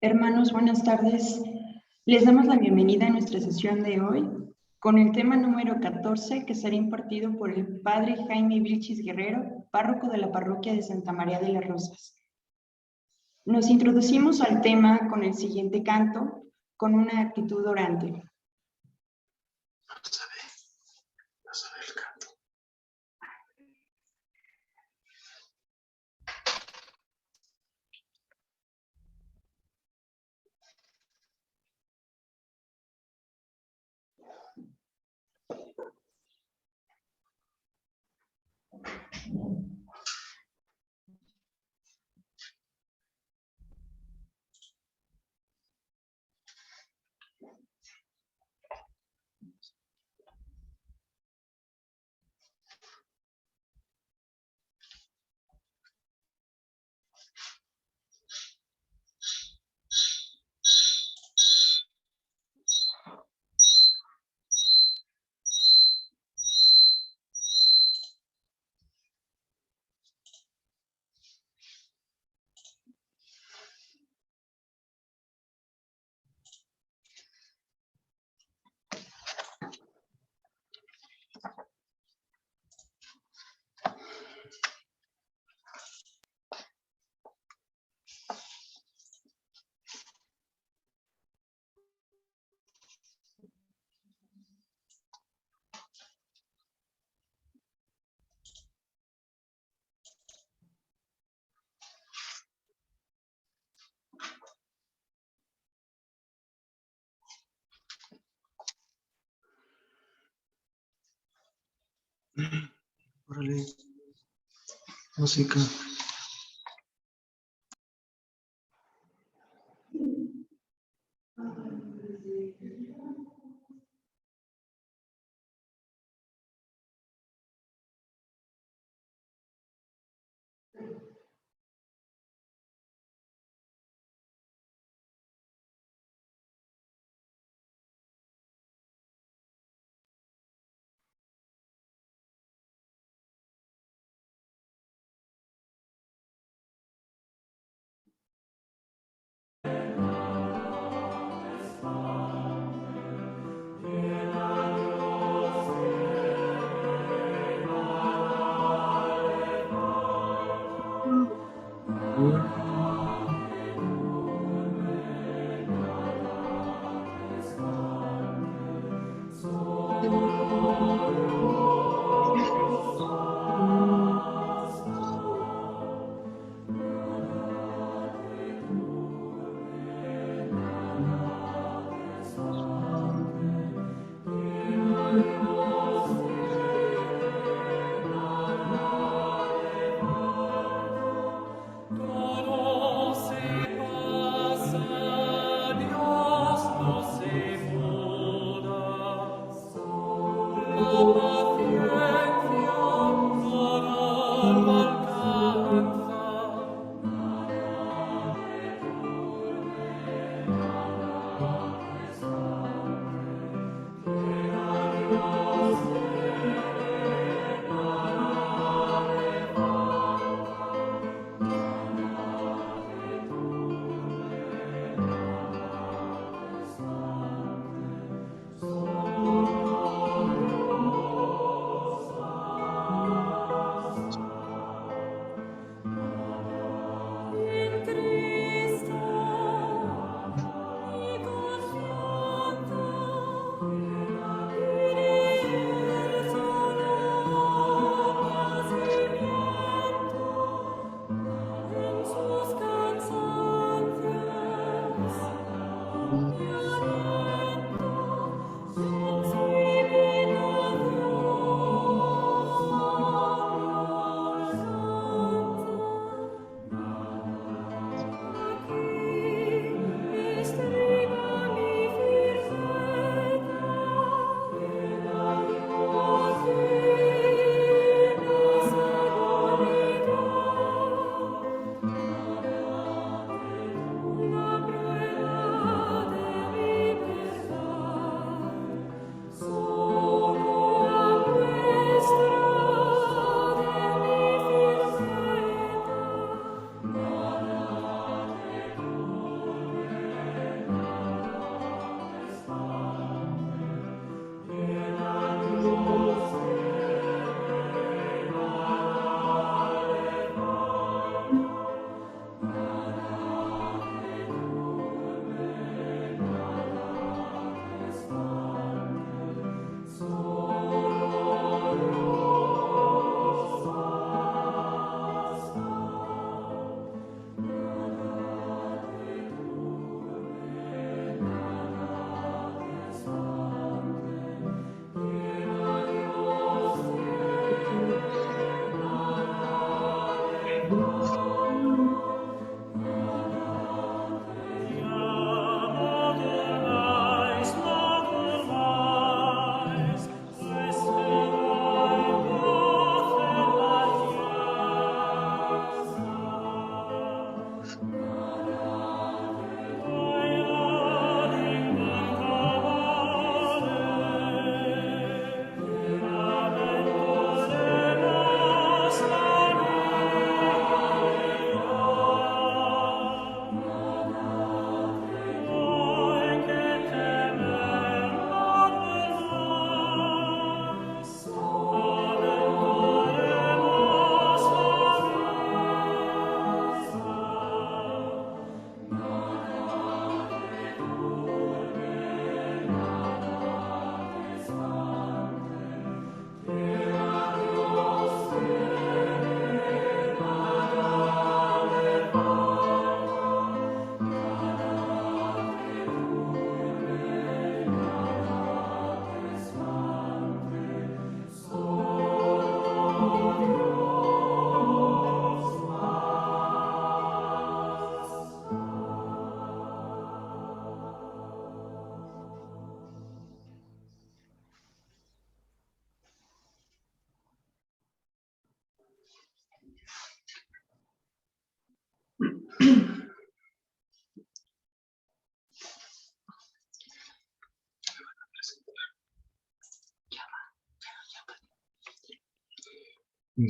Hermanos, buenas tardes. Les damos la bienvenida a nuestra sesión de hoy con el tema número 14 que será impartido por el Padre Jaime Vilchis Guerrero, párroco de la parroquia de Santa María de las Rosas. Nos introducimos al tema con el siguiente canto, con una actitud orante. Vamos a ver el canto. Órale. Música.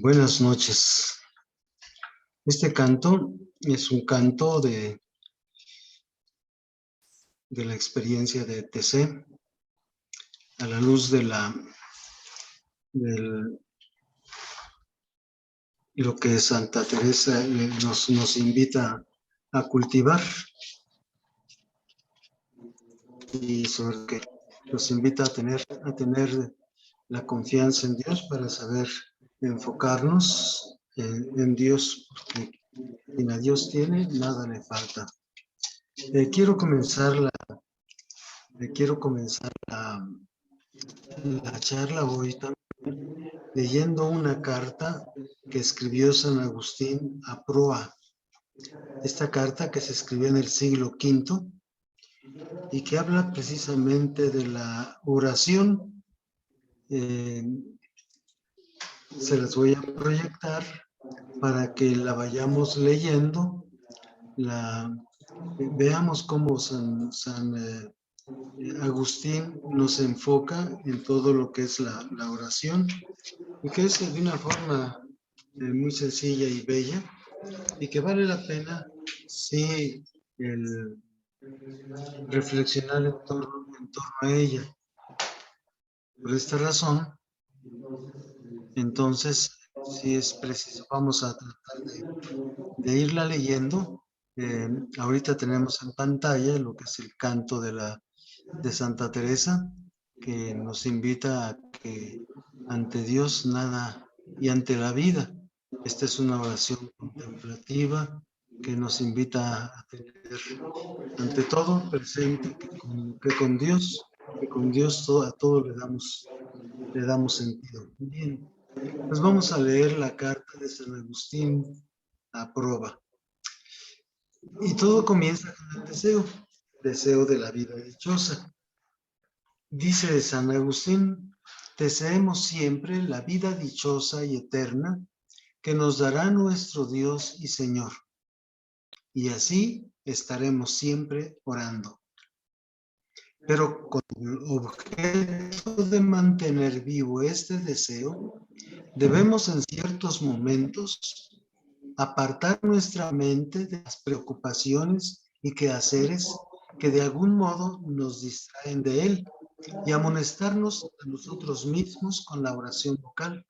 Buenas noches. Este canto es un canto de la experiencia de TC a la luz de lo que Santa Teresa nos invita a cultivar y sobre que nos invita a tener la confianza en Dios para saber enfocarnos en Dios, porque quien a Dios tiene, nada le falta. Quiero comenzar la charla hoy también leyendo una carta que escribió San Agustín a Proa. Esta carta que se escribió en el siglo V y que habla precisamente de la oración. Se las voy a proyectar para que la vayamos leyendo, veamos cómo San Agustín nos enfoca en todo lo que es la oración, y que es de una forma muy sencilla y bella, y que vale la pena, sí, el reflexionar en torno a ella. Por esta razón, entonces, si es preciso, vamos a tratar de irla leyendo. Ahorita tenemos en pantalla lo que es el canto de Santa Teresa, que nos invita a que ante Dios nada y ante la vida. Esta es una oración contemplativa que nos invita a tener ante todo presente que con Dios a todo le damos sentido. Bien, pues vamos a leer la carta de San Agustín a Proba. Y todo comienza con el deseo de la vida dichosa. Dice San Agustín: deseemos siempre la vida dichosa y eterna que nos dará nuestro Dios y Señor. Y así estaremos siempre orando. Pero con el objeto de mantener vivo este deseo, debemos en ciertos momentos apartar nuestra mente de las preocupaciones y quehaceres que de algún modo nos distraen de él y amonestarnos a nosotros mismos con la oración vocal.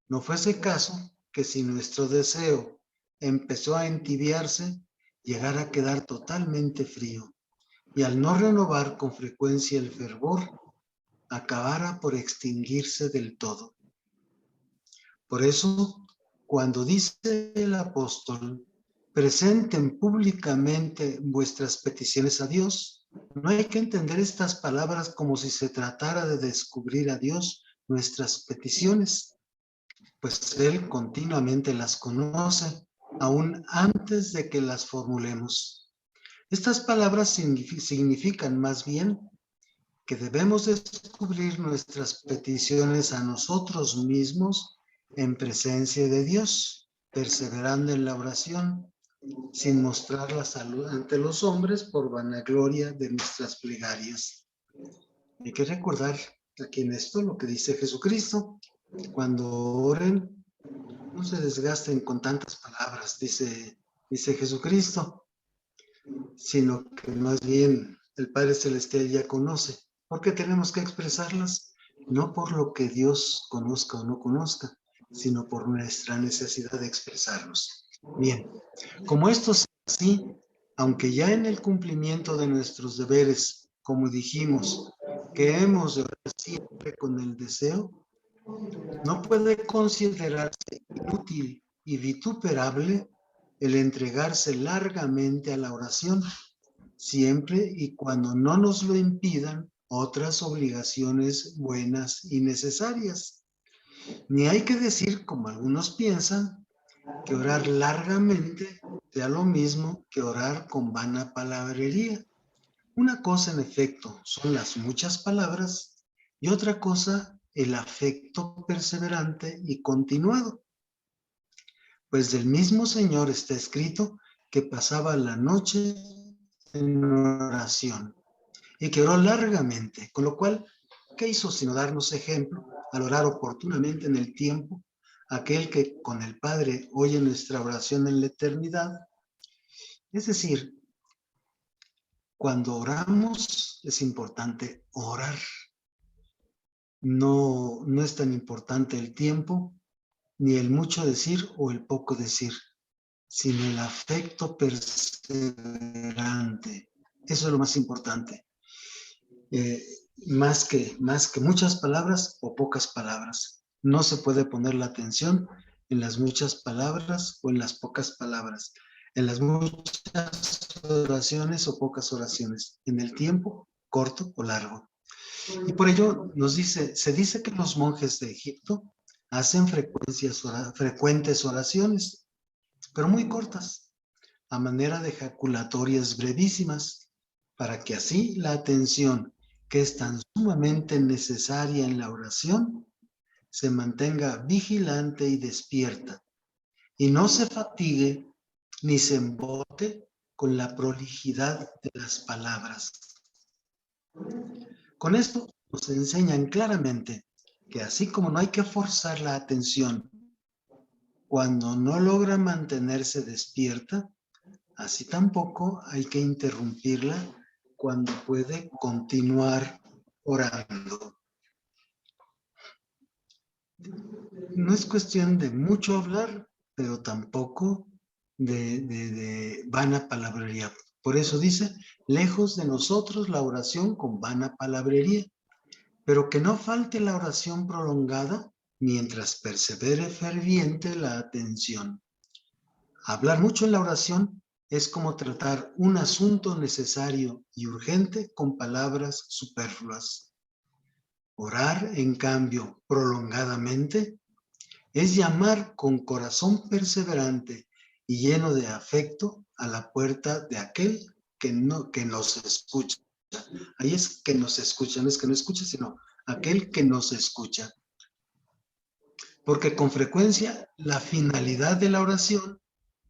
No fuese caso que si nuestro deseo empezó a entibiarse, llegara a quedar totalmente frío y al no renovar con frecuencia el fervor, acabara por extinguirse del todo. Por eso, cuando dice el apóstol: presenten públicamente vuestras peticiones a Dios, no hay que entender estas palabras como si se tratara de descubrir a Dios nuestras peticiones, pues Él continuamente las conoce, aún antes de que las formulemos. Estas palabras significan más bien que debemos descubrir nuestras peticiones a nosotros mismos en presencia de Dios, perseverando en la oración, sin mostrarlas ante los hombres por vanagloria de nuestras plegarias. Hay que recordar aquí en esto lo que dice Jesucristo: cuando oren, no se desgasten con tantas palabras, dice Jesucristo, sino que más bien el Padre Celestial ya conoce. ¿Por qué tenemos que expresarlas? No por lo que Dios conozca o no conozca, sino por nuestra necesidad de expresarnos. Bien, como esto es así, aunque ya en el cumplimiento de nuestros deberes, como dijimos, que hemos de orar siempre con el deseo, no puede considerarse inútil y vituperable el entregarse largamente a la oración, siempre y cuando no nos lo impidan otras obligaciones buenas y necesarias. Ni hay que decir, como algunos piensan, que orar largamente sea lo mismo que orar con vana palabrería. Una cosa, en efecto, son las muchas palabras y otra cosa el afecto perseverante y continuado. Pues del mismo Señor está escrito que pasaba la noche en oración y que oró largamente, con lo cual, ¿qué hizo sino darnos ejemplo al orar oportunamente en el tiempo aquel que con el Padre oye nuestra oración en la eternidad. Es decir, cuando oramos es importante orar. No es tan importante el tiempo, ni el mucho decir o el poco decir, sino el afecto perseverante. Eso es lo más importante. Más que muchas palabras o pocas palabras. No se puede poner la atención en las muchas palabras o en las pocas palabras, en las muchas oraciones o pocas oraciones, en el tiempo corto o largo. Y por ello se dice que los monjes de Egipto hacen frecuentes oraciones, pero muy cortas, a manera de ejaculatorias brevísimas, para que así la atención, que es tan sumamente necesaria en la oración, se mantenga vigilante y despierta, y no se fatigue ni se embote con la prolijidad de las palabras. Con esto nos enseñan claramente que así como no hay que forzar la atención cuando no logra mantenerse despierta, así tampoco hay que interrumpirla cuando puede continuar orando. No es cuestión de mucho hablar, pero tampoco de vana palabrería. Por eso dice, lejos de nosotros la oración con vana palabrería, pero que no falte la oración prolongada mientras persevere ferviente la atención. Hablar mucho en la oración es como tratar un asunto necesario y urgente con palabras superfluas. Orar, en cambio, prolongadamente, es llamar con corazón perseverante y lleno de afecto a la puerta de aquel que nos escucha. Ahí es que nos escucha, no es que no escucha, sino aquel que nos escucha. Porque con frecuencia la finalidad de la oración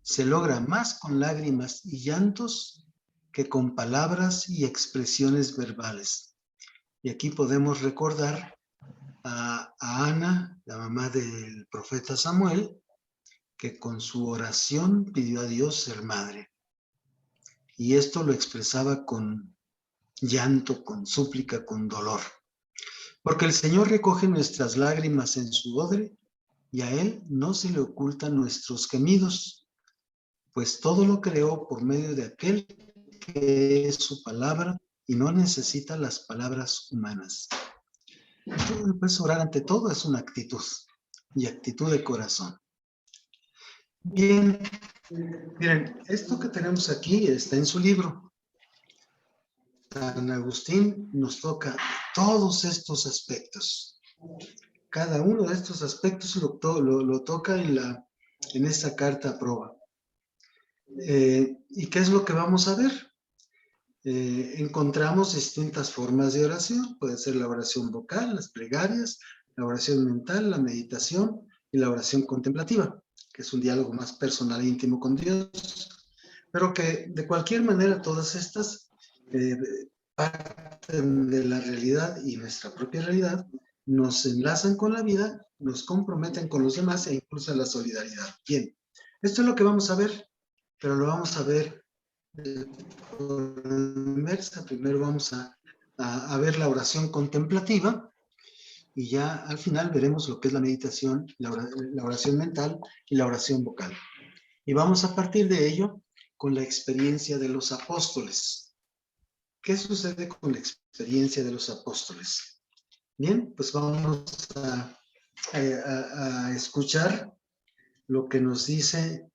se logra más con lágrimas y llantos que con palabras y expresiones verbales. Y aquí podemos recordar a Ana, la mamá del profeta Samuel, que con su oración pidió a Dios ser madre. Y esto lo expresaba con llanto, con súplica, con dolor. Porque el Señor recoge nuestras lágrimas en su odre y a Él no se le ocultan nuestros gemidos, pues todo lo creó por medio de aquel que es su palabra y no necesita las palabras humanas. Pues orar ante todo es una actitud y actitud de corazón. Bien, miren, esto que tenemos aquí está en su libro. San Agustín nos toca todos estos aspectos. Cada uno de estos aspectos lo toca en esta carta a proba. ¿Y qué es lo que vamos a ver? Encontramos distintas formas de oración. Puede ser la oración vocal, las plegarias, la oración mental, la meditación y la oración contemplativa, que es un diálogo más personal e íntimo con Dios. Pero que de cualquier manera todas estas parten de la realidad y nuestra propia realidad, nos enlazan con la vida, nos comprometen con los demás e impulsan la solidaridad. Bien, esto es lo que vamos a ver, pero lo vamos a ver de forma inversa. Primero vamos a ver la oración contemplativa y ya al final veremos lo que es la meditación, la oración mental y la oración vocal. Y vamos a partir de ello con la experiencia de los apóstoles. ¿Qué sucede con la experiencia de los apóstoles? Bien, pues vamos a escuchar lo que nos dice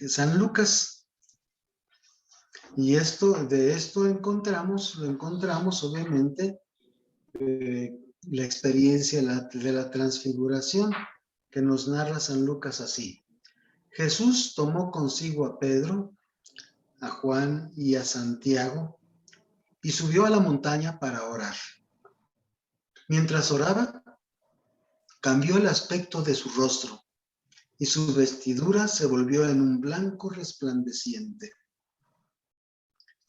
San Lucas. Y de esto lo encontramos obviamente la experiencia de la transfiguración que nos narra San Lucas así. Jesús tomó consigo a Pedro, a Juan y a Santiago y subió a la montaña para orar. Mientras oraba, cambió el aspecto de su rostro y su vestidura se volvió en un blanco resplandeciente.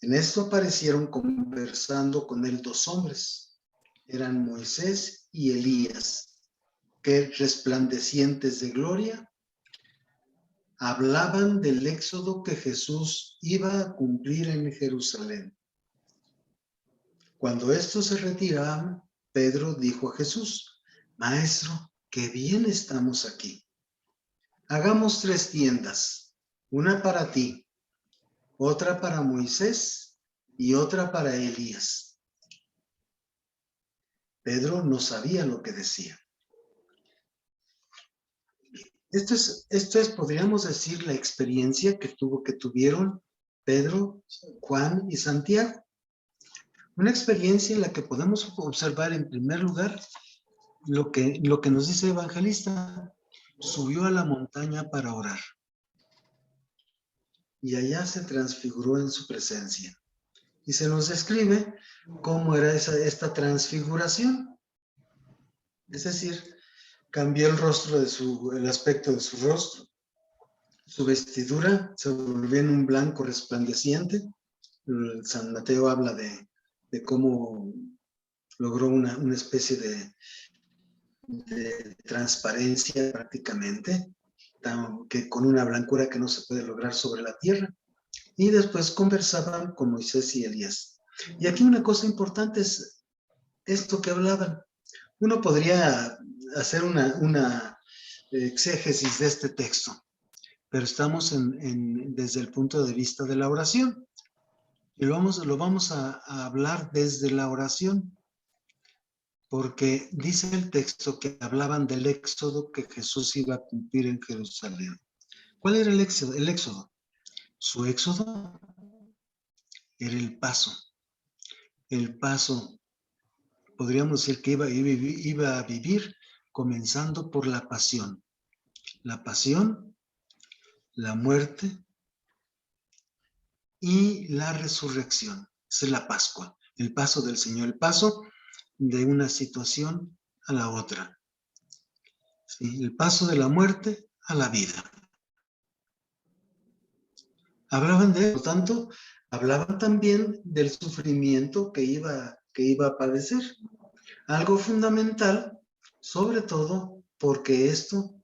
En esto aparecieron conversando con él dos hombres. Eran Moisés y Elías, que resplandecientes de gloria, hablaban del éxodo que Jesús iba a cumplir en Jerusalén. Cuando estos se retiraban, Pedro dijo a Jesús: Maestro, qué bien estamos aquí. Hagamos 3 tiendas, una para ti, otra para Moisés y otra para Elías. Pedro no sabía lo que decía. Esto es, podríamos decir, la experiencia que tuvieron Pedro, Juan y Santiago. Una experiencia en la que podemos observar, en primer lugar, lo que nos dice el evangelista: subió a la montaña para orar. Y allá se transfiguró en su presencia. Y se nos describe cómo era esta transfiguración. Es decir, cambió el aspecto de su rostro. Su vestidura se volvió en un blanco resplandeciente. San Mateo habla de cómo logró una especie de transparencia prácticamente, que con una blancura que no se puede lograr sobre la tierra. Y después conversaban con Moisés y Elías. Y aquí una cosa importante es esto que hablaban. Uno podría hacer una exégesis de este texto, pero estamos desde el punto de vista de la oración. Y lo vamos a hablar desde la oración, porque dice el texto que hablaban del éxodo que Jesús iba a cumplir en Jerusalén. ¿Cuál era el éxodo? Su éxodo era el paso. El paso, podríamos decir que iba a vivir comenzando por la pasión. La pasión, la muerte y la resurrección. Esa es la Pascua, el paso del Señor, el paso de una situación a la otra. ¿Sí? El paso de la muerte a la vida. Hablaban de, por lo tanto, hablaban también del sufrimiento que iba a padecer. Algo fundamental, sobre todo porque esto,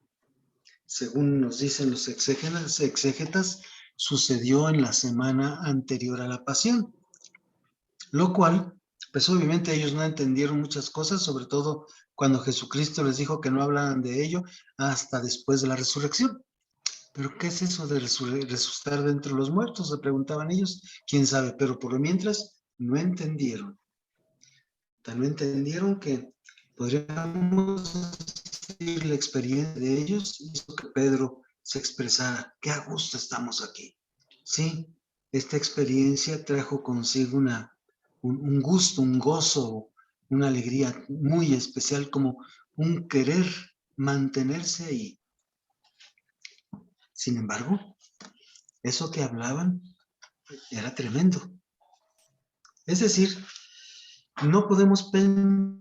según nos dicen los exégetas, sucedió en la semana anterior a la pasión. Lo cual, pues obviamente ellos no entendieron muchas cosas, sobre todo cuando Jesucristo les dijo que no hablaran de ello hasta después de la resurrección. ¿Pero qué es eso de resucitar de entre los muertos?, se preguntaban ellos. ¿Quién sabe? Pero por lo mientras no entendieron. No entendieron que podríamos decir la experiencia de ellos hizo que Pedro se expresara: qué a gusto estamos aquí. Sí, esta experiencia trajo consigo un gusto, un gozo, una alegría muy especial, como un querer mantenerse ahí. Sin embargo, eso que hablaban era tremendo. Es decir, no podemos pensar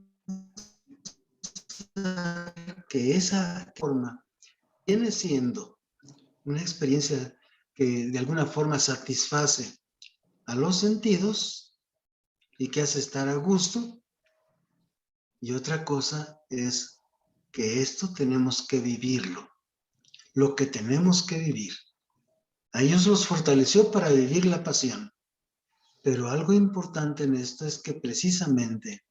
que esa forma viene siendo una experiencia que de alguna forma satisface a los sentidos y que hace estar a gusto. Y otra cosa es que esto tenemos que vivirlo, lo que tenemos que vivir. A ellos los fortaleció para vivir la pasión. Pero algo importante en esto es que precisamente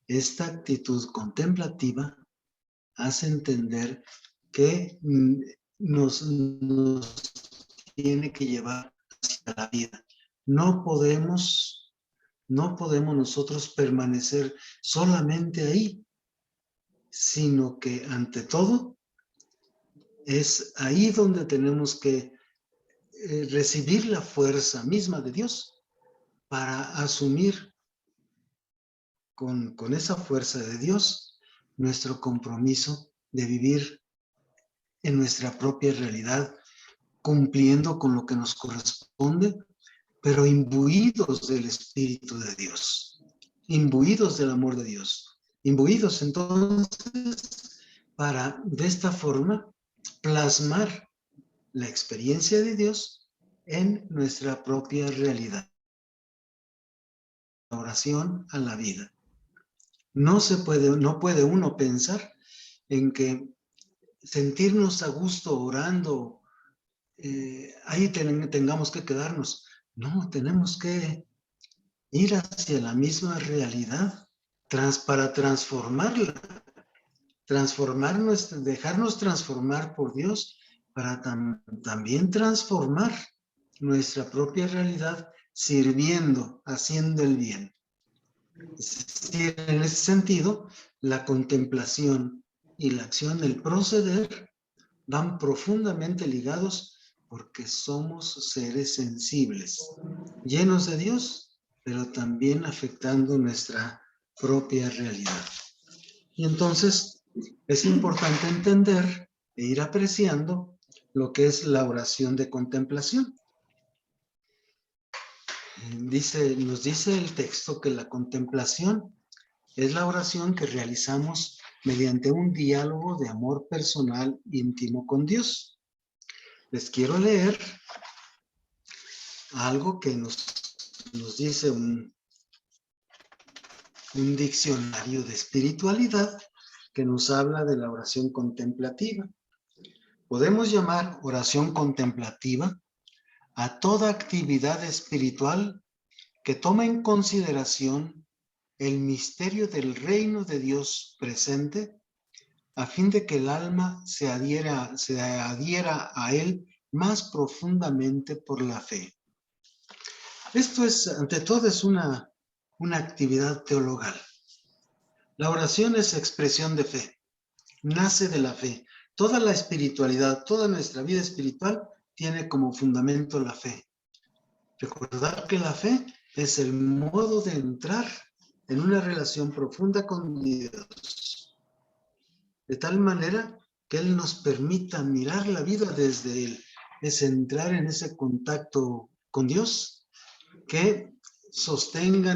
esta actitud contemplativa hace entender que nos tiene que llevar hacia la vida. No podemos nosotros permanecer solamente ahí, sino que ante todo es ahí donde tenemos que recibir la fuerza misma de Dios para asumir con esa fuerza de Dios nuestro compromiso de vivir en nuestra propia realidad, cumpliendo con lo que nos corresponde, pero imbuidos del Espíritu de Dios, imbuidos del amor de Dios, imbuidos entonces para de esta forma plasmar la experiencia de Dios en nuestra propia realidad. La oración a la vida. No puede uno pensar en que sentirnos a gusto orando, ahí tengamos que quedarnos. No, tenemos que ir hacia la misma realidad para transformarla, dejarnos transformar por Dios para también transformar nuestra propia realidad sirviendo, haciendo el bien. Es decir, en ese sentido, la contemplación y la acción del proceder van profundamente ligados porque somos seres sensibles, llenos de Dios, pero también afectando nuestra propia realidad. Y entonces es importante entender e ir apreciando lo que es la oración de contemplación. Nos dice el texto que la contemplación es la oración que realizamos mediante un diálogo de amor personal íntimo con Dios. Les quiero leer algo que nos dice un diccionario de espiritualidad que nos habla de la oración contemplativa. Podemos llamar oración contemplativa a toda actividad espiritual que toma en consideración el misterio del reino de Dios presente, a fin de que el alma se adhiera a él más profundamente por la fe. Esto es, ante todo, es una actividad teologal. La oración es expresión de fe, nace de la fe. Toda la espiritualidad, toda nuestra vida espiritual tiene como fundamento la fe. Recordar que la fe es el modo de entrar en una relación profunda con Dios, de tal manera que Él nos permita mirar la vida desde Él. Es entrar en ese contacto con Dios que sostenga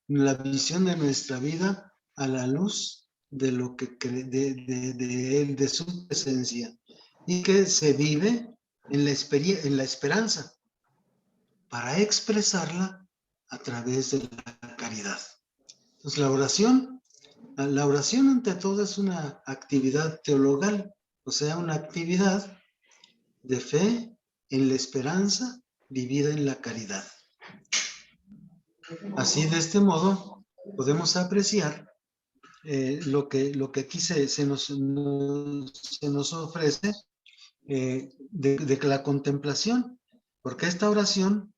la visión de nuestra vida a la luz de lo que de Él, de su presencia, y que se vive en la esperanza para expresarla a través de la caridad. Entonces, la oración ante todo es una actividad teologal, o sea, una actividad de fe en la esperanza vivida en la caridad. Así, de este modo, podemos apreciar lo que aquí se nos ofrece de la contemplación, porque esta oración,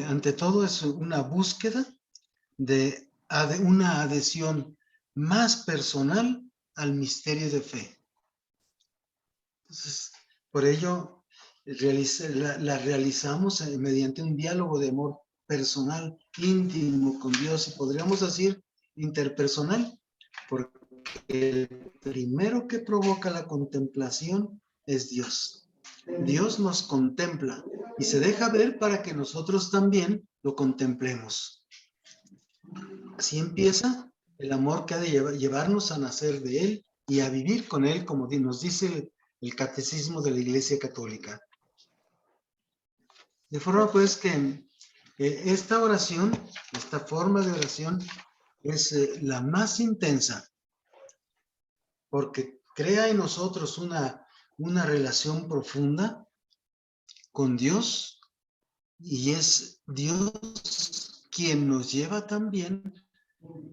ante todo, es una búsqueda de una adhesión más personal al misterio de fe. Entonces, por ello, la realizamos mediante un diálogo de amor personal, íntimo con Dios, y podríamos decir interpersonal, porque el primero que provoca la contemplación es Dios. Dios nos contempla y se deja ver para que nosotros también lo contemplemos. Así empieza el amor que ha de llevarnos a nacer de Él y a vivir con Él, como nos dice el Catecismo de la Iglesia Católica. De forma pues que esta oración, esta forma de oración, es la más intensa, porque crea en nosotros una relación profunda con Dios, y es Dios quien nos lleva también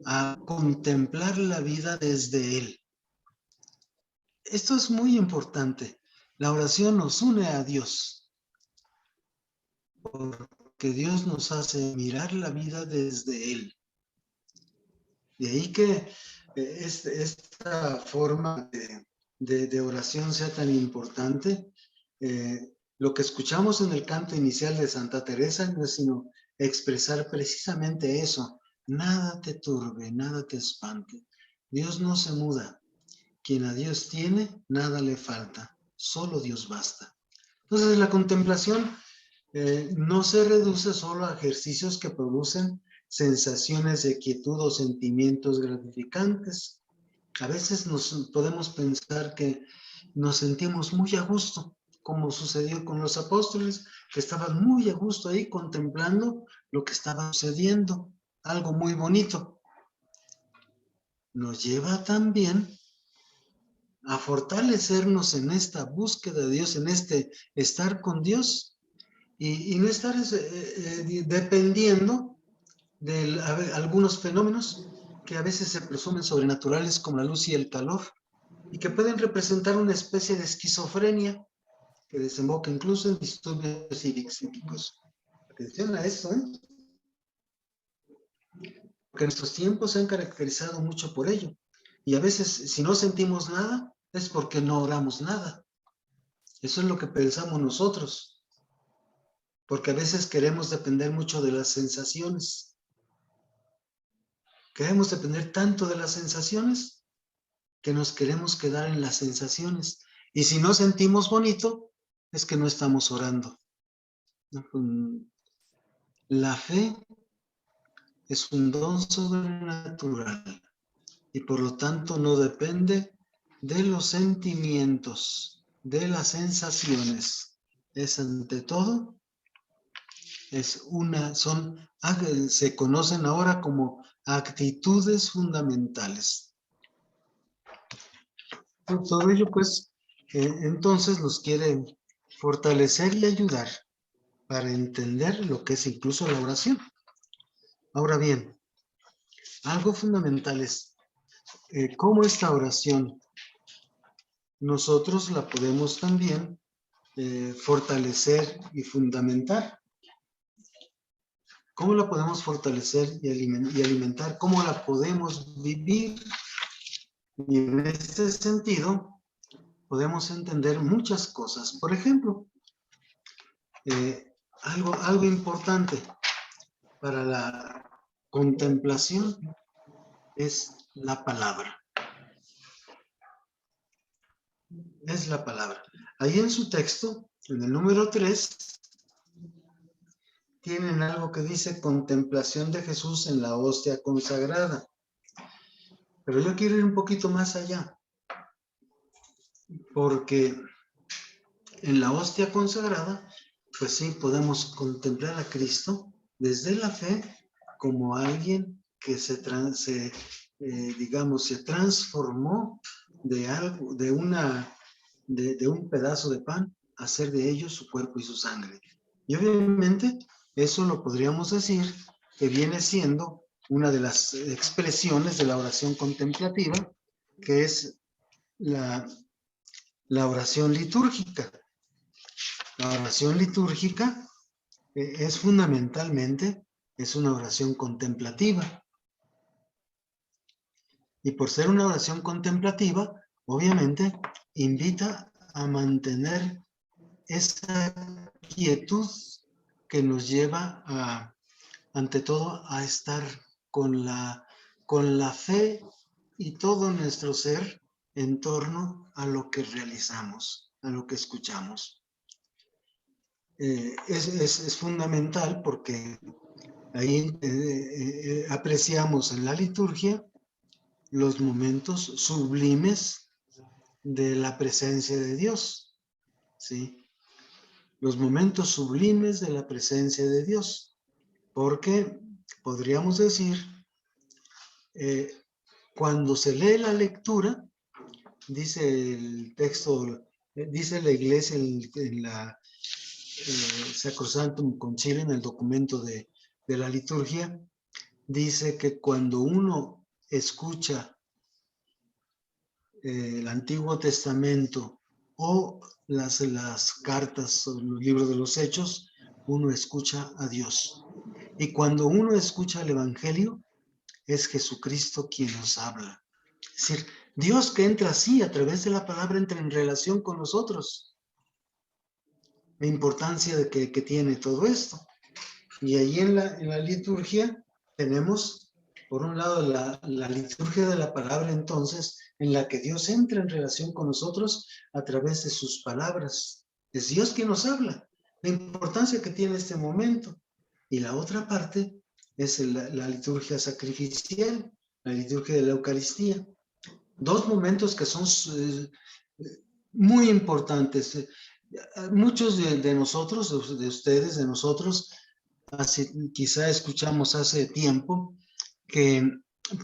a contemplar la vida desde Él. Esto es muy importante. La oración nos une a Dios, porque Dios nos hace mirar la vida desde Él. De ahí que esta forma de oración sea tan importante. Lo que escuchamos en el canto inicial de Santa Teresa no es sino expresar precisamente eso. Nada te turbe, nada te espante. Dios no se muda. Quien a Dios tiene, nada le falta. Solo Dios basta. Entonces, la contemplación no se reduce solo a ejercicios que producen sensaciones de quietud o sentimientos gratificantes. A veces podemos pensar que nos sentimos muy a gusto, como sucedió con los apóstoles, que estaban muy a gusto ahí contemplando lo que estaba sucediendo, algo muy bonito. nos lleva también a fortalecernos en esta búsqueda de Dios, en este estar con Dios y no estar dependiendo de algunos fenómenos que a veces se presumen sobrenaturales como la luz y el calor y que pueden representar una especie de esquizofrenia que desemboca incluso en disturbios psíquicos. Atención a esto, porque nuestros tiempos se han caracterizado mucho por ello. Y a veces, si no sentimos nada, es porque no oramos nada. Eso es lo que pensamos nosotros. Porque a veces queremos depender mucho de las sensaciones. Queremos depender tanto de las sensaciones que nos queremos quedar en las sensaciones. Y si no sentimos bonito, es que no estamos orando. La fe es un don sobrenatural y por lo tanto no depende de los sentimientos, de las sensaciones. Es ante todo, se conocen ahora como actitudes fundamentales. Todo ello pues entonces nos quiere fortalecer y ayudar para entender lo que es incluso la oración. Ahora bien, algo fundamental es cómo esta oración nosotros la podemos también fortalecer y fundamentar. ¿Cómo la podemos fortalecer y alimentar? ¿Cómo la podemos vivir? Y en este sentido podemos entender muchas cosas. Por ejemplo, algo importante para la contemplación es la palabra. Es la palabra. Ahí en su texto, en el número 3, tienen algo que dice contemplación de Jesús en la hostia consagrada. Pero yo quiero ir un poquito más allá, porque en la hostia consagrada, pues sí, podemos contemplar a Cristo desde la fe como alguien que se transformó de un pedazo de pan a hacer de ellos su cuerpo y su sangre. Y obviamente eso lo podríamos decir que viene siendo una de las expresiones de la oración contemplativa, que es la oración litúrgica. La oración litúrgica es fundamentalmente, es una oración contemplativa. Y por ser una oración contemplativa, obviamente, invita a mantener esa quietud que nos lleva ante todo, a estar con la fe y todo nuestro ser en torno a lo que realizamos, a lo que escuchamos. Es fundamental porque ahí apreciamos en la liturgia los momentos sublimes de la presencia de Dios, ¿sí? Los momentos sublimes de la presencia de Dios, porque podríamos decir, cuando se lee la lectura, dice el texto, dice la iglesia en la Sacrosanctum Concilium, en el documento de la liturgia, dice que cuando uno escucha el Antiguo Testamento o las cartas o los libros de los Hechos, uno escucha a Dios. Y cuando uno escucha el Evangelio, es Jesucristo quien nos habla. Es decir, Dios que entra así, a través de la palabra, entra en relación con nosotros. La importancia de que tiene todo esto. Y ahí en la liturgia tenemos, por un lado, la liturgia de la palabra, entonces, en la que Dios entra en relación con nosotros a través de sus palabras. Es Dios quien nos habla, la importancia que tiene este momento. Y la otra parte es la liturgia sacrificial, la liturgia de la Eucaristía. Dos momentos que son muy importantes. Muchos de nosotros, de ustedes, de nosotros, quizá escuchamos hace tiempo que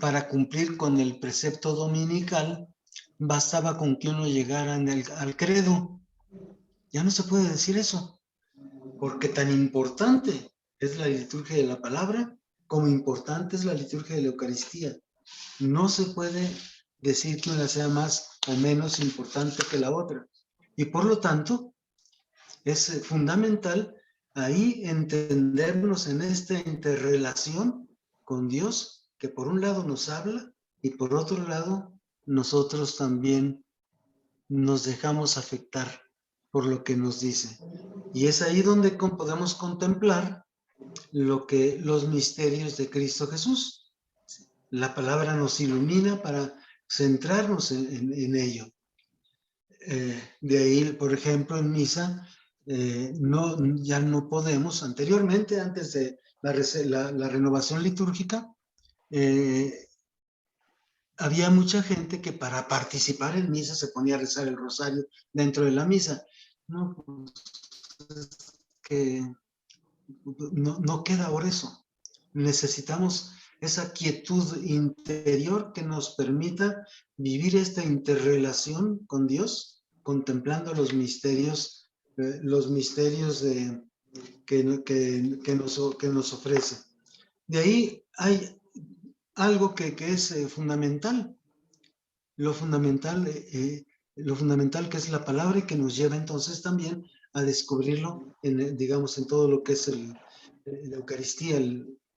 para cumplir con el precepto dominical, bastaba con que uno llegara al credo. Ya no se puede decir eso, porque tan importante es la liturgia de la palabra como importante es la liturgia de la Eucaristía. No se puede decir que una sea más o menos importante que la otra. Y por lo tanto, es fundamental ahí entendernos en esta interrelación con Dios, que por un lado nos habla y por otro lado nosotros también nos dejamos afectar por lo que nos dice. Y es ahí donde podemos contemplar los misterios de Cristo Jesús. La palabra nos ilumina para centrarnos en ello. De ahí, por ejemplo, en misa, ya no podemos, anteriormente, antes de la renovación litúrgica, había mucha gente que para participar en misa se ponía a rezar el rosario dentro de la misa. No, pues, que no queda ahora eso. Necesitamos esa quietud interior que nos permita vivir esta interrelación con Dios, contemplando los misterios que nos ofrece. De ahí hay algo que es fundamental, lo fundamental que es la palabra y que nos lleva entonces también a descubrirlo, digamos, en todo lo que es la Eucaristía,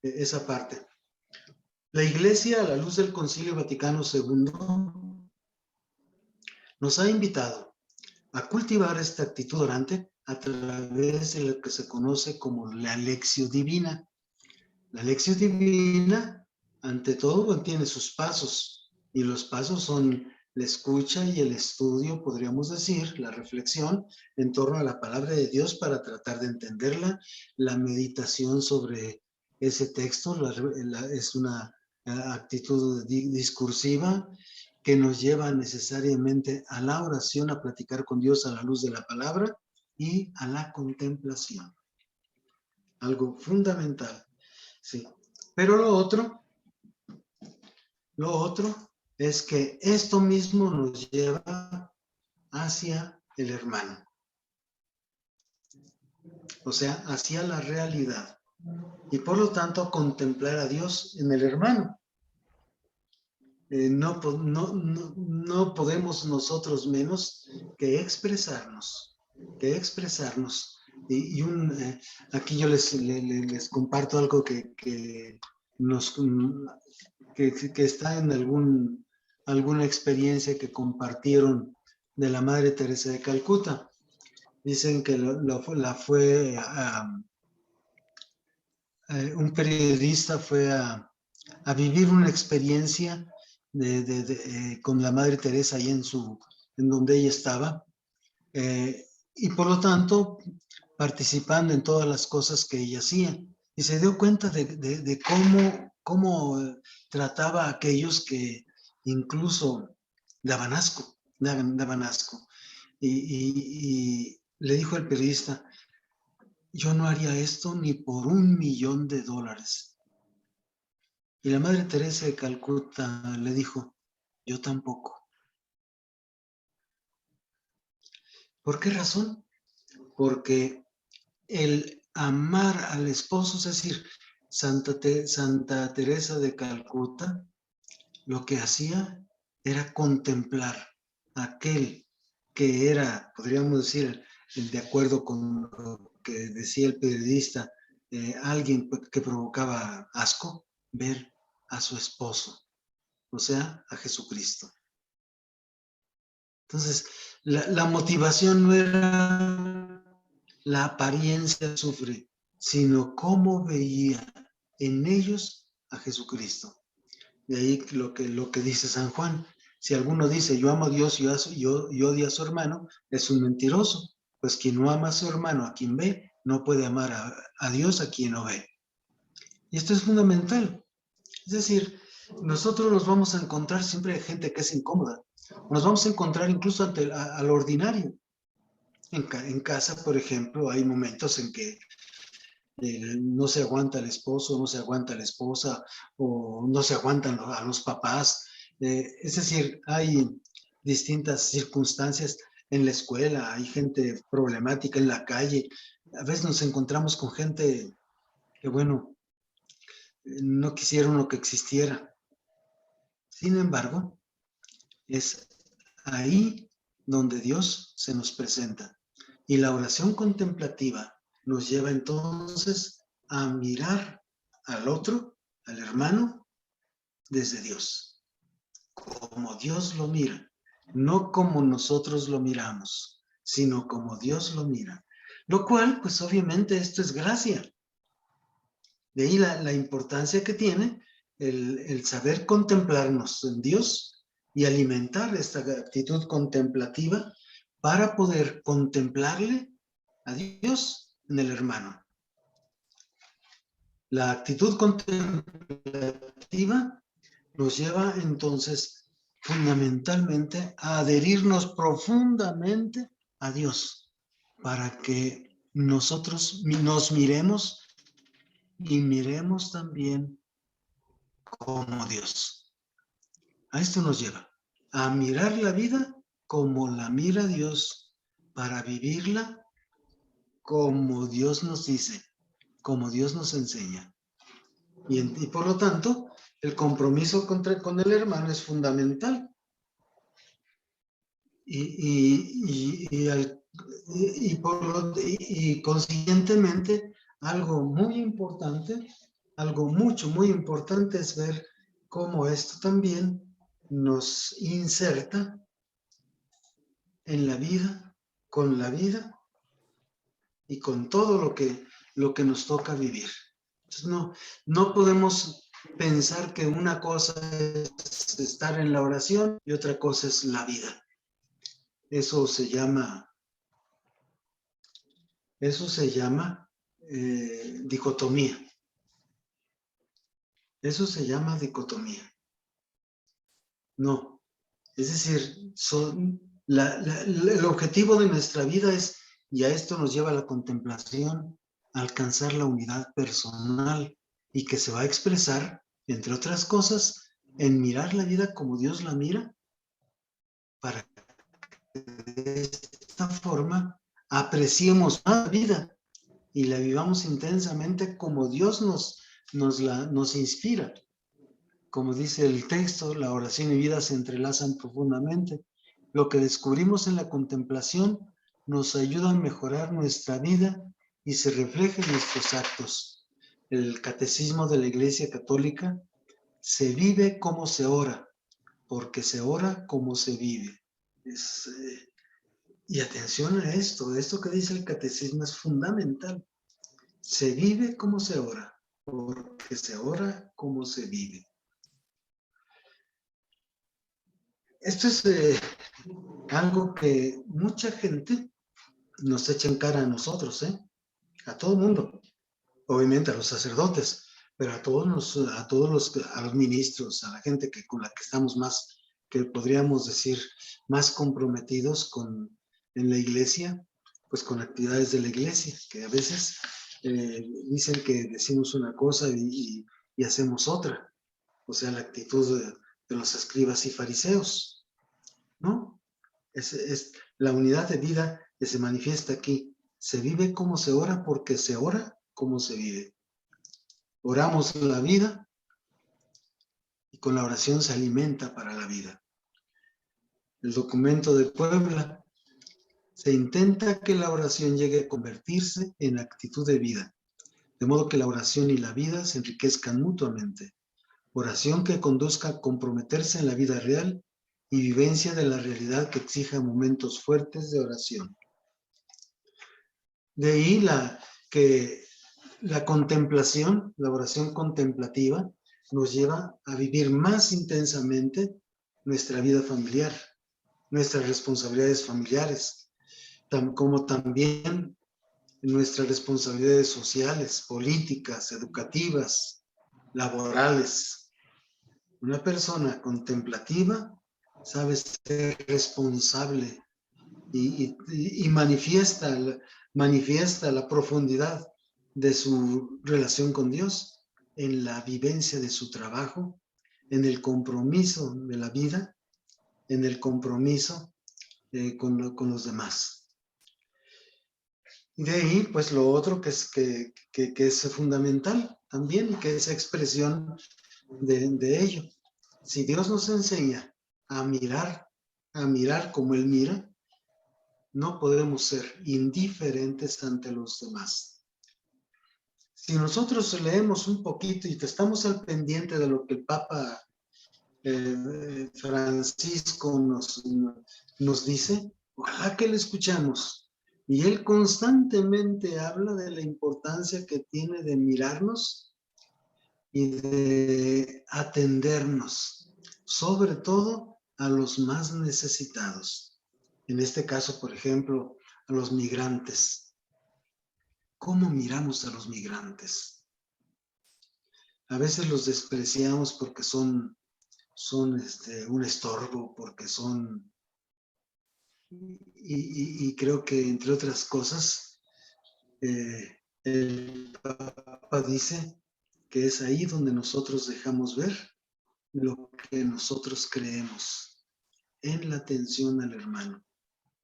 esa parte. La Iglesia, a la luz del Concilio Vaticano II, nos ha invitado a cultivar esta actitud orante a través de lo que se conoce como la Lectio Divina. La Lectio Divina, ante todo, tiene sus pasos, y los pasos son la escucha y el estudio, podríamos decir, la reflexión en torno a la palabra de Dios para tratar de entenderla, la meditación sobre ese texto, es una actitud discursiva que nos lleva necesariamente a la oración, a platicar con Dios a la luz de la palabra y a la contemplación. Algo fundamental, sí. Pero lo otro es que esto mismo nos lleva hacia el hermano. O sea, hacia la realidad. Y por lo tanto, contemplar a Dios en el hermano. No podemos nosotros menos que expresarnos. Aquí yo les comparto algo que está en alguna experiencia que compartieron de la Madre Teresa de Calcuta. Dicen que un periodista fue a vivir una experiencia con la Madre Teresa ahí en donde ella estaba, y por lo tanto participando en todas las cosas que ella hacía, y se dio cuenta de cómo trataba a aquellos que incluso daban asco. Y le dijo el periodista: yo no haría esto ni por $1,000,000. Y la Madre Teresa de Calcuta le dijo: yo tampoco. ¿Por qué razón? Porque el amar al esposo, es decir, Santa Teresa de Calcuta, lo que hacía era contemplar a aquel que era, podríamos decir, de acuerdo con lo que decía el periodista, alguien que provocaba asco, ver a su esposo, o sea, a Jesucristo. Entonces, la motivación no era la apariencia sufre, sino cómo veía en ellos a Jesucristo. De ahí lo que dice San Juan: si alguno dice yo amo a Dios y odio a su hermano, es un mentiroso, pues quien no ama a su hermano a quien ve, no puede amar a Dios a quien no ve. Y esto es fundamental. Es decir, nosotros nos vamos a encontrar siempre gente que es incómoda. Nos vamos a encontrar incluso ante al ordinario. En casa, por ejemplo, hay momentos en que no se aguanta el esposo, no se aguanta la esposa, o no se aguantan a los papás. Es decir, hay distintas circunstancias en la escuela, hay gente problemática en la calle. A veces nos encontramos con gente que, bueno, no quisieron lo que existiera. Sin embargo, es ahí donde Dios se nos presenta. Y la oración contemplativa nos lleva entonces a mirar al otro, al hermano, desde Dios, como Dios lo mira, no como nosotros lo miramos, sino como Dios lo mira. Lo cual, pues obviamente esto es gracia. De ahí la importancia que tiene el saber contemplarnos en Dios y alimentar esta actitud contemplativa para poder contemplarle a Dios en el hermano. La actitud contemplativa nos lleva entonces fundamentalmente a adherirnos profundamente a Dios para que nosotros nos miremos y miremos también como Dios. A esto nos lleva a mirar la vida como la mira Dios, para vivirla como Dios nos dice, como Dios nos enseña. Y por lo tanto, el compromiso con el hermano es fundamental. Y consiguientemente, algo muy importante, algo muy importante es ver cómo esto también nos inserta en la vida y con todo lo que nos toca vivir. Entonces, no podemos pensar que una cosa es estar en la oración y otra cosa es la vida. Eso se llama dicotomía. Eso se llama dicotomía. No, es decir, el objetivo de nuestra vida es, y a esto nos lleva la contemplación, alcanzar la unidad personal y que se va a expresar, entre otras cosas, en mirar la vida como Dios la mira, para que de esta forma apreciemos la vida y la vivamos intensamente como Dios nos inspira. Como dice el texto, la oración y vida se entrelazan profundamente. Lo que descubrimos en la contemplación nos ayuda a mejorar nuestra vida y se refleja en nuestros actos. El catecismo de la Iglesia Católica: se vive como se ora, porque se ora como se vive. Y atención a esto que dice el catecismo es fundamental. Se vive como se ora, porque se ora como se vive. Esto es algo que mucha gente nos echa en cara a nosotros, a todo el mundo, obviamente a los sacerdotes, pero a los ministros, a la gente con la que estamos más, que podríamos decir, más comprometidos en la iglesia, pues con actividades de la iglesia, que a veces dicen que decimos una cosa y hacemos otra, o sea, la actitud de los escribas y fariseos, ¿no? Es la unidad de vida que se manifiesta aquí. Se vive como se ora, porque se ora como se vive. Oramos la vida y con la oración se alimenta para la vida. El documento de Puebla: se intenta que la oración llegue a convertirse en actitud de vida, de modo que la oración y la vida se enriquezcan mutuamente. Oración que conduzca a comprometerse en la vida real y vivencia de la realidad que exija momentos fuertes de oración. De ahí que la contemplación, la oración contemplativa, nos lleva a vivir más intensamente nuestra vida familiar, nuestras responsabilidades familiares, como también nuestras responsabilidades sociales, políticas, educativas, laborales. Una persona contemplativa sabe ser responsable y manifiesta la profundidad de su relación con Dios, en la vivencia de su trabajo, en el compromiso de la vida, en el compromiso con los demás. Y de ahí, pues lo otro que es fundamental también, que es expresión de ello. Si Dios nos enseña a mirar como Él mira, no podemos ser indiferentes ante los demás. Si nosotros leemos un poquito y estamos al pendiente de lo que el Papa Francisco nos dice, ojalá que le escuchamos. Y él constantemente habla de la importancia que tiene de mirarnos y de atendernos, sobre todo a los más necesitados. En este caso, por ejemplo, a los migrantes. ¿Cómo miramos a los migrantes? A veces los despreciamos porque son un estorbo, porque son... Y creo que, entre otras cosas, el Papa dice que es ahí donde nosotros dejamos ver lo que nosotros creemos, en la atención al hermano.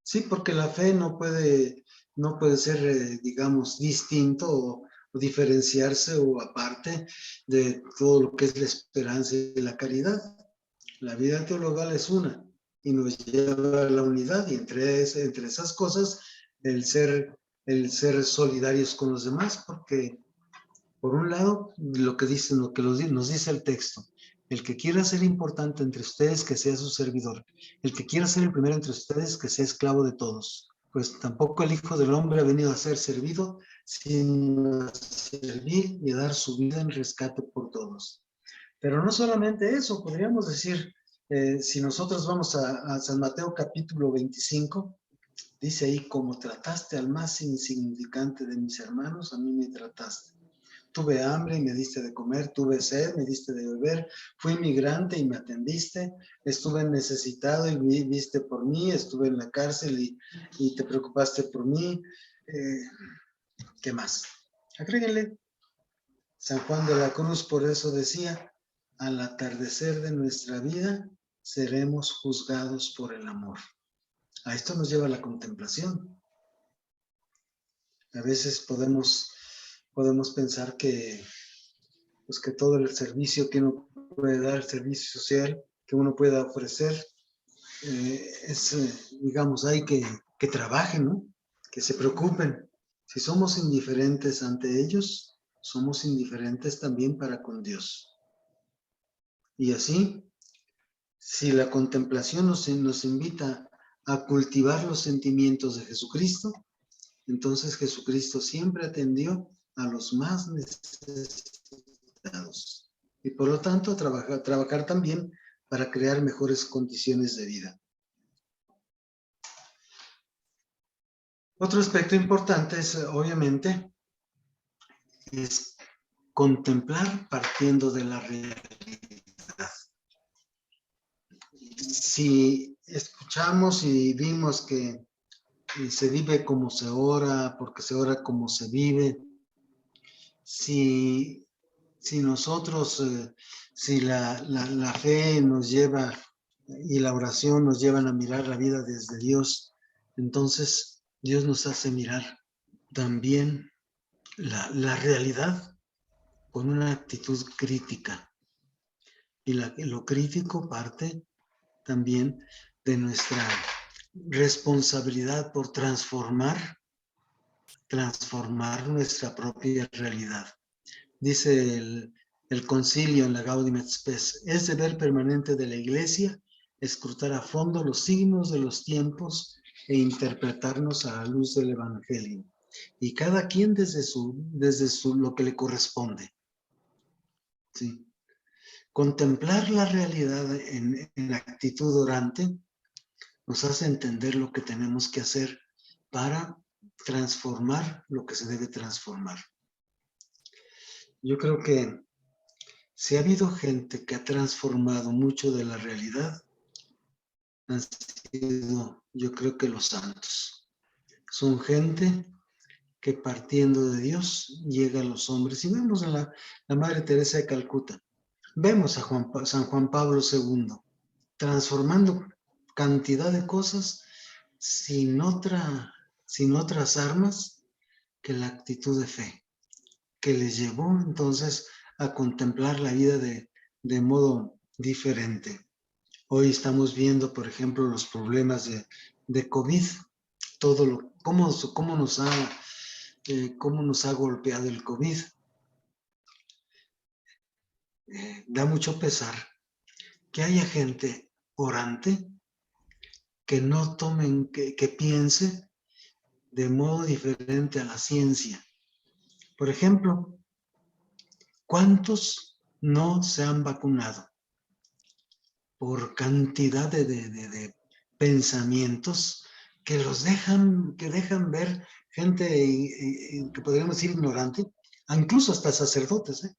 Sí, porque la fe no puede ser, digamos, distinto o diferenciarse o aparte de todo lo que es la esperanza y la caridad. La vida teologal es una y nos lleva a la unidad, y entre esas cosas el ser solidarios con los demás, porque por un lado lo que nos dice el texto: el que quiera ser importante entre ustedes, que sea su servidor; el que quiera ser el primero entre ustedes, que sea esclavo de todos. Pues tampoco el Hijo del Hombre ha venido a ser servido, sino a servir y a dar su vida en rescate por todos. Pero no solamente eso, podríamos decir, si nosotros vamos a San Mateo capítulo 25, dice ahí: como trataste al más insignificante de mis hermanos, a mí me trataste. Tuve hambre y me diste de comer, tuve sed, me diste de beber, fui migrante y me atendiste, estuve necesitado y viste por mí, estuve en la cárcel y te preocupaste por mí. ¿Qué más? Agréguenle. San Juan de la Cruz por eso decía: al atardecer de nuestra vida seremos juzgados por el amor. A esto nos lleva la contemplación. A veces podemos pensar que todo el servicio que uno puede dar, el servicio social que uno pueda ofrecer, digamos, hay que trabajen, ¿no? Que se preocupen. Si somos indiferentes ante ellos, somos indiferentes también para con Dios. Y así, si la contemplación nos invita a cultivar los sentimientos de Jesucristo, entonces Jesucristo siempre atendió a los más necesitados. Y por lo tanto, trabajar también para crear mejores condiciones de vida. Otro aspecto importante es, obviamente, es contemplar partiendo de la realidad. Si escuchamos y vimos que se vive como se ora, porque se ora como se vive, si nosotros, si la fe nos lleva y la oración nos llevan a mirar la vida desde Dios, entonces Dios nos hace mirar también la realidad con una actitud crítica. Y lo crítico parte también de nuestra responsabilidad por transformar nuestra propia realidad. Dice el concilio en la Gaudium et Spes: es deber permanente de la Iglesia escrutar a fondo los signos de los tiempos e interpretarnos a la luz del Evangelio, y cada quien desde lo que le corresponde. ¿Sí? Contemplar la realidad en actitud orante nos hace entender lo que tenemos que hacer para transformar lo que se debe transformar. Yo creo que si ha habido gente que ha transformado mucho de la realidad, han sido, yo creo que los santos. Son gente que partiendo de Dios llega a los hombres. Y vemos a la Madre Teresa de Calcuta, vemos a San Juan Pablo II transformando cantidad de cosas sin otras armas que la actitud de fe, que les llevó entonces a contemplar la vida de modo diferente. Hoy estamos viendo, por ejemplo, los problemas de COVID, cómo nos ha golpeado el COVID. Da mucho pesar que haya gente orante que no tomen, que piense de modo diferente a la ciencia. Por ejemplo, ¿cuántos no se han vacunado? Por cantidad de pensamientos que dejan ver gente que podríamos decir ignorante, incluso hasta sacerdotes,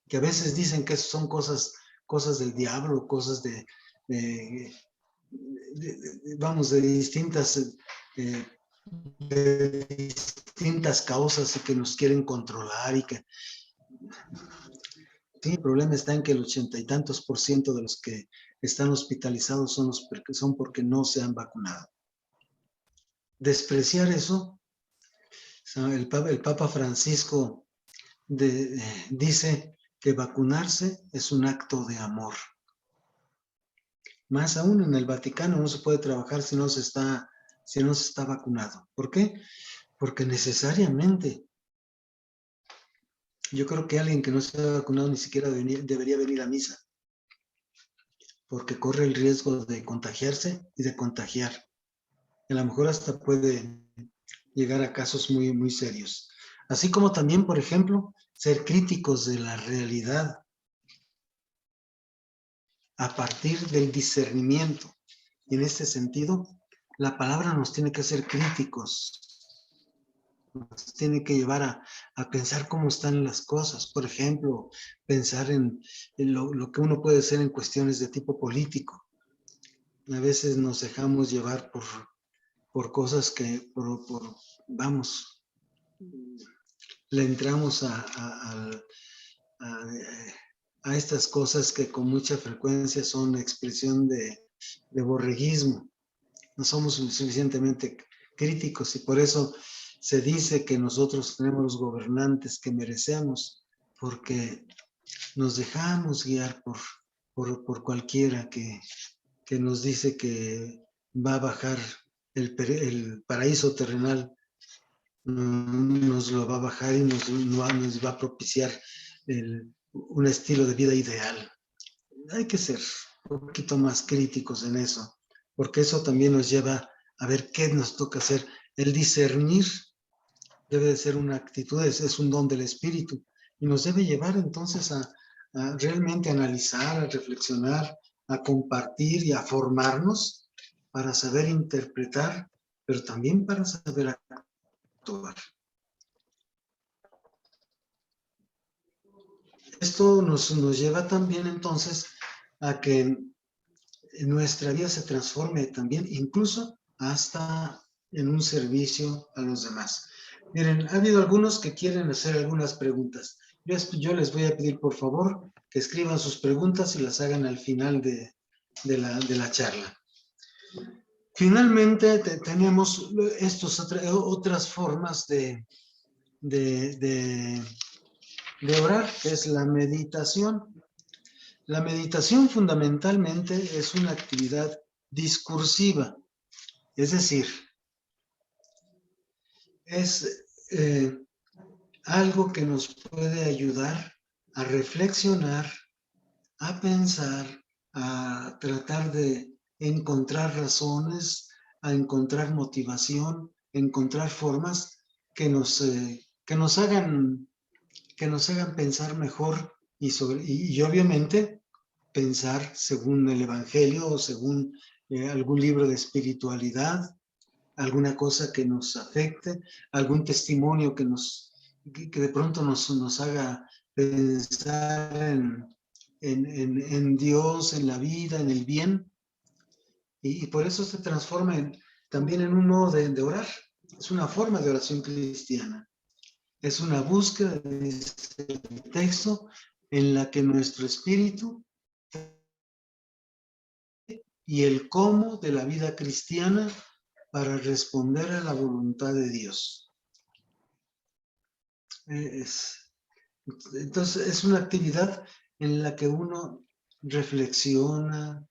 que a veces dicen que son cosas del diablo, cosas de distintas causas y que nos quieren controlar y que sí, el problema está en que el 80 y tantos % de los que están hospitalizados son porque no se han vacunado. Despreciar eso, el Papa Francisco dice que vacunarse es un acto de amor. Más aún en el Vaticano no se puede trabajar si no se está vacunado. ¿Por qué? Porque necesariamente yo creo que alguien que no se ha vacunado ni siquiera debería venir a misa, porque corre el riesgo de contagiarse y de contagiar. A lo mejor hasta puede llegar a casos muy, muy serios. Así como también, por ejemplo, ser críticos de la realidad a partir del discernimiento. Y en este sentido, la palabra nos tiene que hacer críticos, nos tiene que llevar a pensar cómo están las cosas. Por ejemplo, pensar en lo que uno puede hacer en cuestiones de tipo político. A veces nos dejamos llevar por cosas que, le entramos a estas cosas que con mucha frecuencia son expresión de borreguismo. No somos suficientemente críticos y por eso se dice que nosotros tenemos los gobernantes que merecemos, porque nos dejamos guiar por cualquiera que nos dice que va a bajar el paraíso terrenal, nos lo va a bajar y nos va a propiciar un estilo de vida ideal. Hay que ser un poquito más críticos en eso, porque eso también nos lleva a ver qué nos toca hacer. El discernir debe de ser una actitud, es un don del espíritu, y nos debe llevar entonces a realmente analizar, a reflexionar, a compartir y a formarnos para saber interpretar, pero también para saber actuar. Esto nos lleva también entonces a que nuestra vida se transforme también, incluso hasta en un servicio a los demás. Miren, ha habido algunos que quieren hacer algunas preguntas. Yo les voy a pedir, por favor, que escriban sus preguntas y las hagan al final de la charla. Finalmente, tenemos otras formas de orar, que es la meditación. La meditación fundamentalmente es una actividad discursiva, es decir, es algo que nos puede ayudar a reflexionar, a pensar, a tratar de encontrar razones, a encontrar motivación, encontrar formas que nos hagan pensar mejor y obviamente pensar según el Evangelio o según algún libro de espiritualidad, alguna cosa que nos afecte, algún testimonio que de pronto nos haga pensar en Dios, en la vida, en el bien. Y por eso se transforma también en un modo de orar. Es una forma de oración cristiana. Es una búsqueda, dice el texto, en la que nuestro espíritu y el cómo de la vida cristiana para responder a la voluntad de Dios. Entonces, es una actividad en la que uno reflexiona,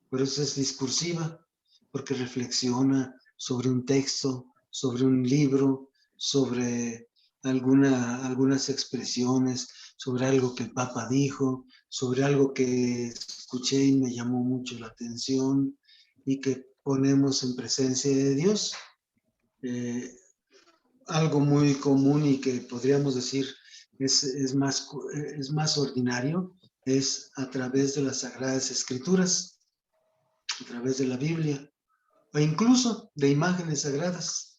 por eso es discursiva, porque reflexiona sobre un texto, sobre un libro, sobre algunas expresiones, sobre algo que el Papa dijo, sobre algo que escuché y me llamó mucho la atención y que ponemos en presencia de Dios. Algo muy común y que podríamos decir es más ordinario, es a través de las Sagradas Escrituras, a través de la Biblia, o incluso de imágenes sagradas,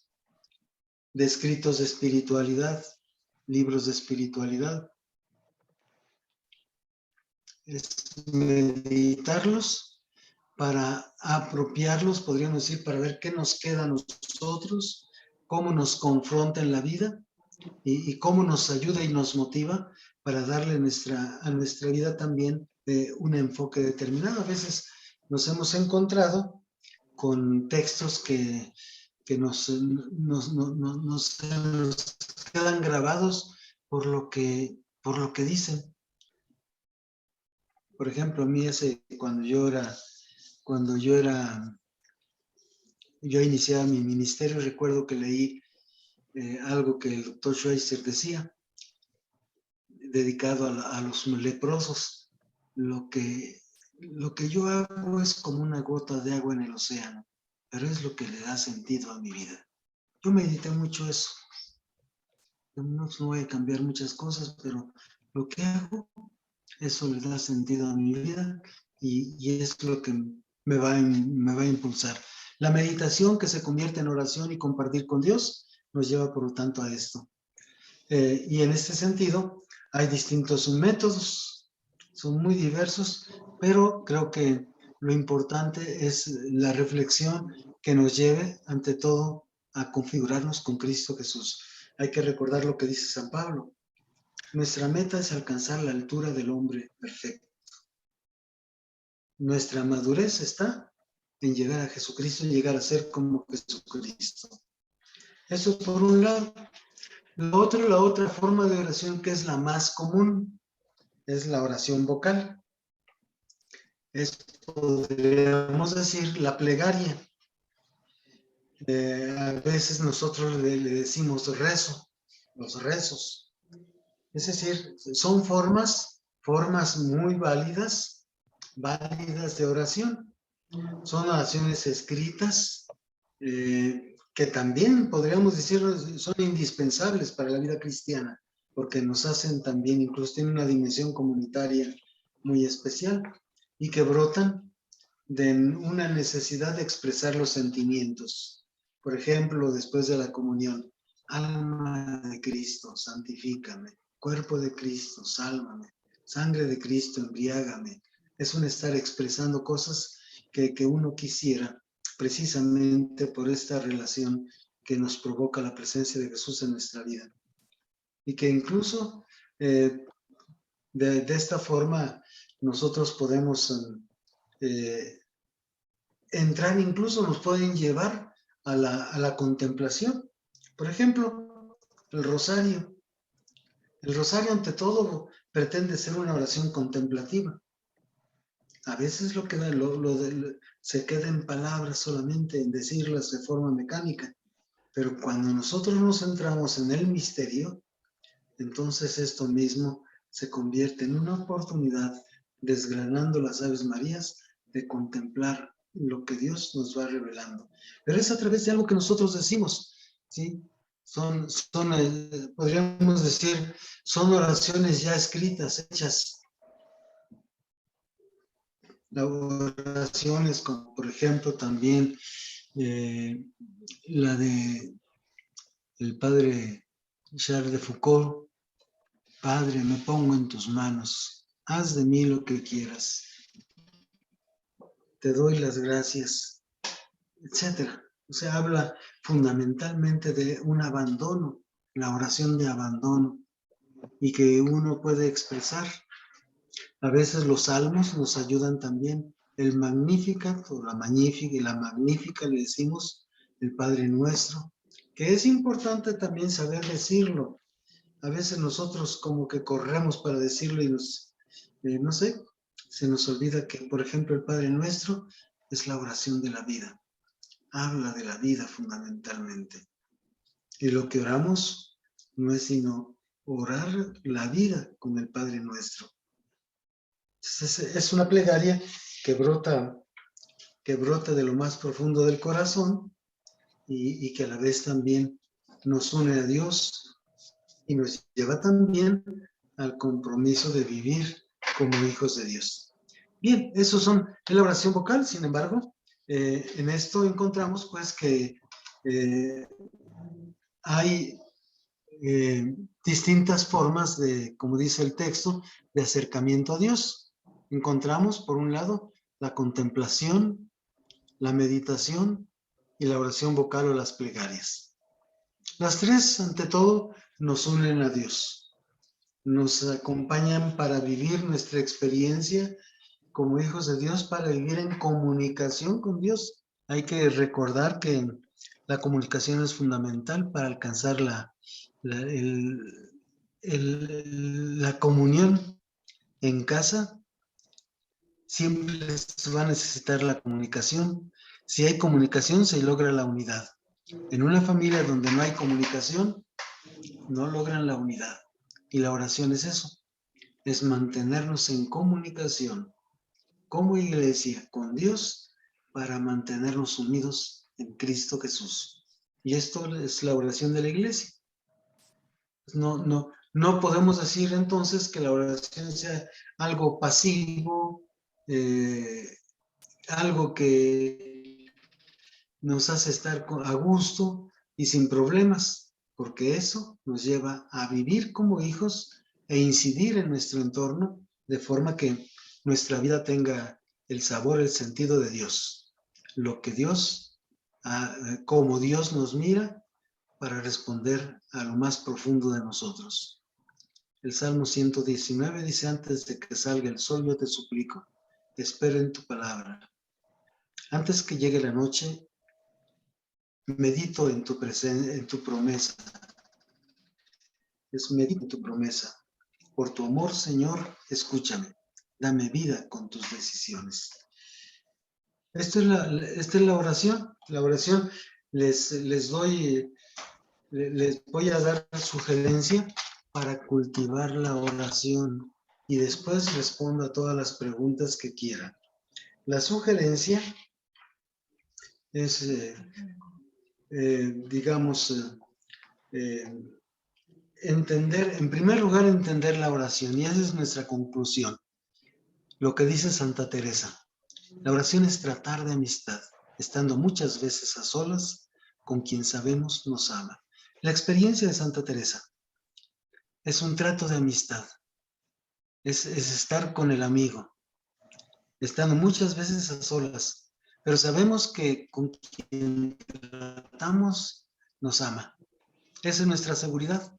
de escritos de espiritualidad, libros de espiritualidad. Es meditarlos para apropiarlos, podríamos decir, para ver qué nos queda a nosotros, cómo nos confronta en la vida y cómo nos ayuda y nos motiva para darle a nuestra vida también un enfoque determinado. A veces nos hemos encontrado con textos que nos quedan grabados por lo que dicen. Por ejemplo, a mí cuando yo iniciaba mi ministerio, recuerdo que leí algo que el doctor Schweitzer decía, dedicado a los leprosos. Lo que yo hago es como una gota de agua en el océano, pero es lo que le da sentido a mi vida. Yo medité mucho eso. No voy a cambiar muchas cosas, pero lo que hago, eso le da sentido a mi vida y es lo que me va a impulsar. La meditación que se convierte en oración y compartir con Dios nos lleva, por lo tanto, a esto. Y en este sentido, hay distintos métodos, son muy diversos, pero creo que lo importante es la reflexión que nos lleve, ante todo, a configurarnos con Cristo Jesús. Hay que recordar lo que dice San Pablo. Nuestra meta es alcanzar la altura del hombre perfecto. Nuestra madurez está en llegar a Jesucristo y llegar a ser como Jesucristo. Eso por un lado. La otra forma de oración que es la más común es la oración vocal. Es, podríamos decir, la plegaria. A veces nosotros le decimos rezo, los rezos. Es decir, son formas muy válidas de oración. Son oraciones escritas que también podríamos decir son indispensables para la vida cristiana, porque nos hacen también, incluso tienen una dimensión comunitaria muy especial y que brotan de una necesidad de expresar los sentimientos. Por ejemplo, después de la comunión, alma de Cristo, santifícame, cuerpo de Cristo, sálvame, sangre de Cristo, embriágame. Es un estar expresando cosas que uno quisiera, precisamente por esta relación que nos provoca la presencia de Jesús en nuestra vida. Y que incluso de esta forma nosotros podemos entrar, incluso nos pueden llevar a la contemplación. Por ejemplo, el rosario. El rosario, ante todo, pretende ser una oración contemplativa. A veces se queda en palabras solamente, en decirlas de forma mecánica, pero cuando nosotros nos centramos en el misterio, entonces esto mismo se convierte en una oportunidad, desgranando las Aves Marías, de contemplar lo que Dios nos va revelando. Pero es a través de algo que nosotros decimos, ¿sí? Podríamos decir, son oraciones ya escritas, hechas. Las oraciones, como por ejemplo también la de el padre Charles de Foucault: Padre, me pongo en tus manos, haz de mí lo que quieras, te doy las gracias, etcétera. O sea, habla fundamentalmente de un abandono, la oración de abandono, y que uno puede expresar. A veces los salmos nos ayudan también. El Magnificat o la Magnífica y la Magnífica le decimos, el Padre Nuestro, que es importante también saber decirlo. A veces nosotros como que corremos para decirlo y nos, no sé, se nos olvida que, por ejemplo, el Padre Nuestro es la oración de la vida. Habla de la vida fundamentalmente. Y lo que oramos no es sino orar la vida con el Padre Nuestro. Es una plegaria que brota de lo más profundo del corazón y que a la vez también nos une a Dios y nos lleva también al compromiso de vivir como hijos de Dios. Bien, esos son la oración vocal. Sin embargo, en esto encontramos pues que hay distintas formas de, como dice el texto, de acercamiento a Dios. Encontramos, por un lado, la contemplación, la meditación y la oración vocal o las plegarias. Las tres, ante todo, nos unen a Dios. Nos acompañan para vivir nuestra experiencia como hijos de Dios, para vivir en comunicación con Dios. Hay que recordar que la comunicación es fundamental para alcanzar la comunión en casa. Siempre se va a necesitar la comunicación. Si hay comunicación, se logra la unidad. En una familia donde no hay comunicación, no logran la unidad. Y la oración es eso, es mantenernos en comunicación como iglesia con Dios para mantenernos unidos en Cristo Jesús. Y esto es la oración de la iglesia. No podemos decir entonces que la oración sea algo pasivo, algo que nos hace estar a gusto y sin problemas, porque eso nos lleva a vivir como hijos e incidir en nuestro entorno de forma que nuestra vida tenga el sabor, el sentido de Dios. Lo que Dios, como Dios nos mira para responder a lo más profundo de nosotros. El Salmo 119 dice: antes de que salga el sol, yo te suplico, espera en tu palabra. Antes que llegue la noche, medito en tu promesa. Medito en tu promesa. Por tu amor, Señor, escúchame. Dame vida con tus decisiones. Esta es la oración. La oración les voy a dar sugerencia para cultivar la oración y después respondo a todas las preguntas que quieran. La sugerencia es, entender, en primer lugar, entender la oración, y esa es nuestra conclusión. Lo que dice Santa Teresa: la oración es tratar de amistad, estando muchas veces a solas con quien sabemos nos ama. La experiencia de Santa Teresa es un trato de amistad, es estar con el amigo, estando muchas veces a solas, pero sabemos que con quien tratamos nos ama. Esa es nuestra seguridad.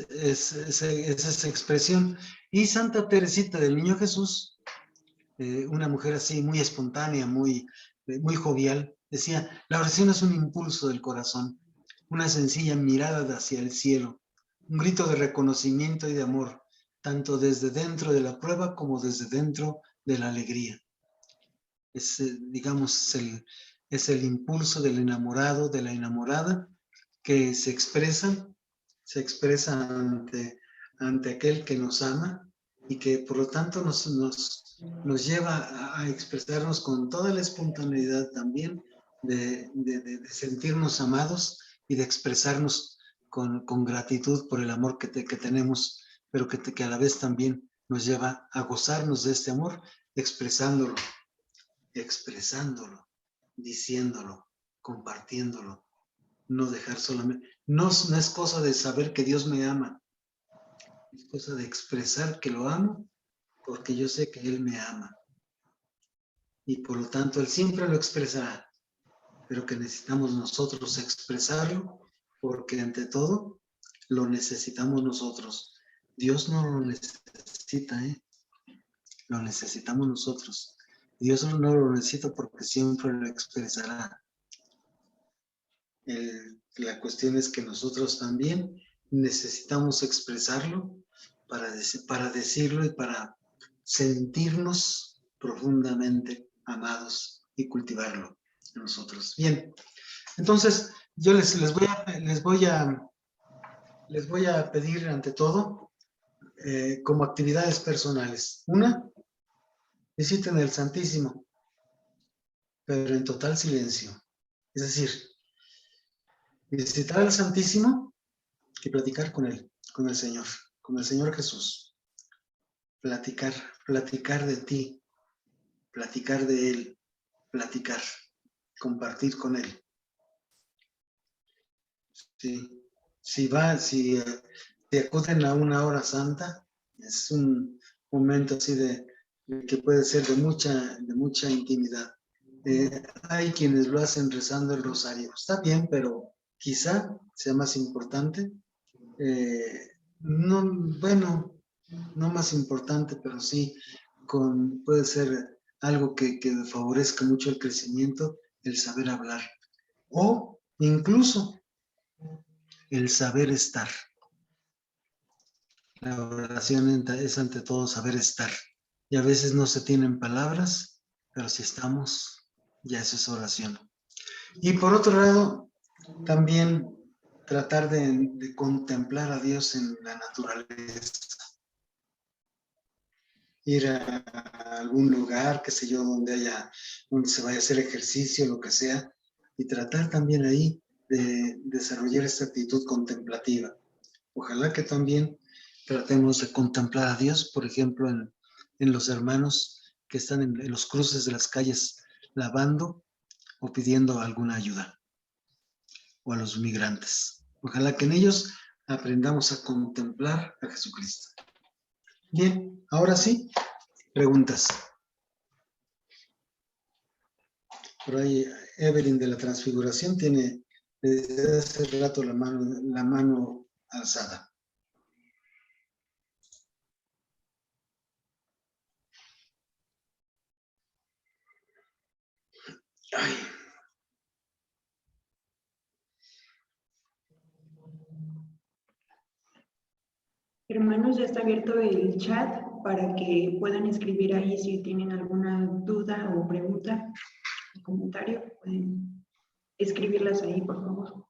Es esa expresión. Y Santa Teresita del Niño Jesús, una mujer así muy espontánea, muy jovial, decía: la oración es un impulso del corazón, una sencilla mirada hacia el cielo, un grito de reconocimiento y de amor, tanto desde dentro de la prueba como desde dentro de la alegría. Es, digamos, es el impulso del enamorado, de la enamorada, que se expresa ante aquel que nos ama y que por lo tanto nos lleva a expresarnos con toda la espontaneidad también de sentirnos amados y de expresarnos con gratitud por el amor que tenemos, pero que a la vez también nos lleva a gozarnos de este amor, expresándolo, diciéndolo, compartiéndolo. No dejar solamente, no es cosa de saber que Dios me ama, es cosa de expresar que lo amo, porque yo sé que Él me ama. Y por lo tanto, Él siempre lo expresará. pero que necesitamos nosotros expresarlo, porque ante todo lo necesitamos nosotros. Dios no lo necesita, lo necesitamos nosotros. Dios no lo necesita porque siempre lo expresará. La cuestión es que nosotros también necesitamos expresarlo para decirlo y para sentirnos profundamente amados y cultivarlo en nosotros. Bien, entonces yo les voy a pedir ante todo como actividades personales. Una, visiten el Santísimo, pero en total silencio. Es decir, visitar al Santísimo y platicar con Él, con el Señor Jesús. Platicar de ti, platicar de Él, platicar, compartir con Él. Sí. Si acuden a una hora santa, es un momento así que puede ser de mucha intimidad. Hay quienes lo hacen rezando el rosario. Está bien, pero quizá sea más importante. No más importante, pero sí puede ser algo que favorezca mucho el crecimiento, el saber hablar. O incluso el saber estar. La oración es ante todo saber estar. Y a veces no se tienen palabras, pero si estamos, ya eso es oración. Y por otro lado, también tratar de contemplar a Dios en la naturaleza. Ir a algún lugar, qué sé yo, donde se vaya a hacer ejercicio, lo que sea, y tratar también ahí de desarrollar esta actitud contemplativa. Ojalá que también tratemos de contemplar a Dios, por ejemplo, en los hermanos que están en los cruces de las calles lavando o pidiendo alguna ayuda, o a los migrantes. Ojalá que en ellos aprendamos a contemplar a Jesucristo. Bien, ahora sí, preguntas. Por ahí Evelyn de la Transfiguración tiene desde hace rato la mano alzada. Ay. Hermanos, ya está abierto el chat para que puedan escribir ahí si tienen alguna duda o pregunta o comentario. Pueden escribirlas ahí, por favor.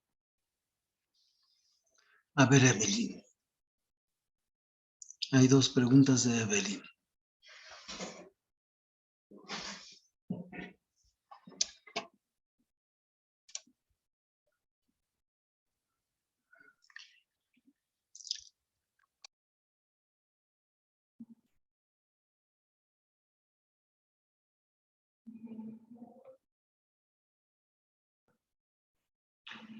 A ver, Evelyn. Hay dos preguntas de Evelyn.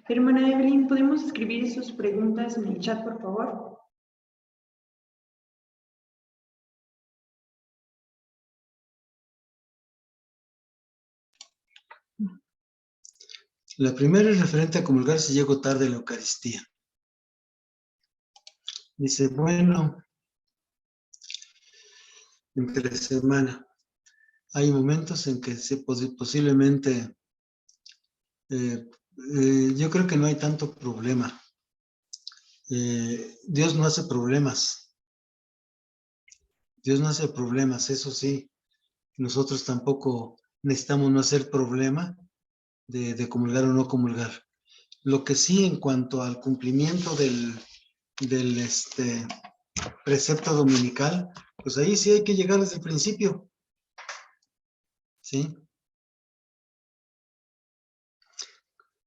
Hermana Evelyn, ¿podemos escribir sus preguntas en el chat, por favor? La primera es referente a comulgar si llego tarde a la Eucaristía. Dice, bueno, entre semana hay momentos en que posiblemente, yo creo que no hay tanto problema. Dios no hace problemas. Dios no hace problemas, eso sí. Nosotros tampoco necesitamos no hacer problema de comulgar o no comulgar. Lo que sí, en cuanto al cumplimiento del precepto dominical, pues ahí sí hay que llegar desde el principio. ¿Sí?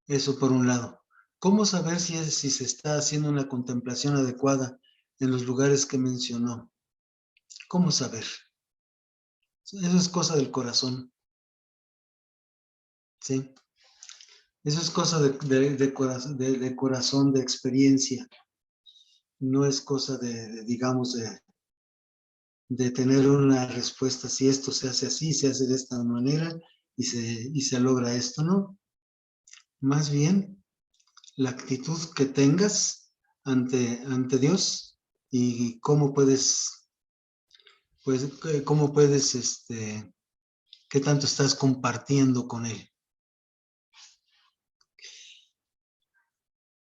Eso por un lado. ¿Cómo saber si se está haciendo una contemplación adecuada en los lugares que mencionó? ¿Cómo saber? Eso es cosa del corazón. ¿Sí? Eso es cosa de corazón, de experiencia. No es cosa digamos, de tener una respuesta, si esto se hace así, se hace de esta manera y se logra esto, ¿no? más bien la actitud que tengas ante Dios y cómo puedes, pues, qué tanto estás compartiendo con Él.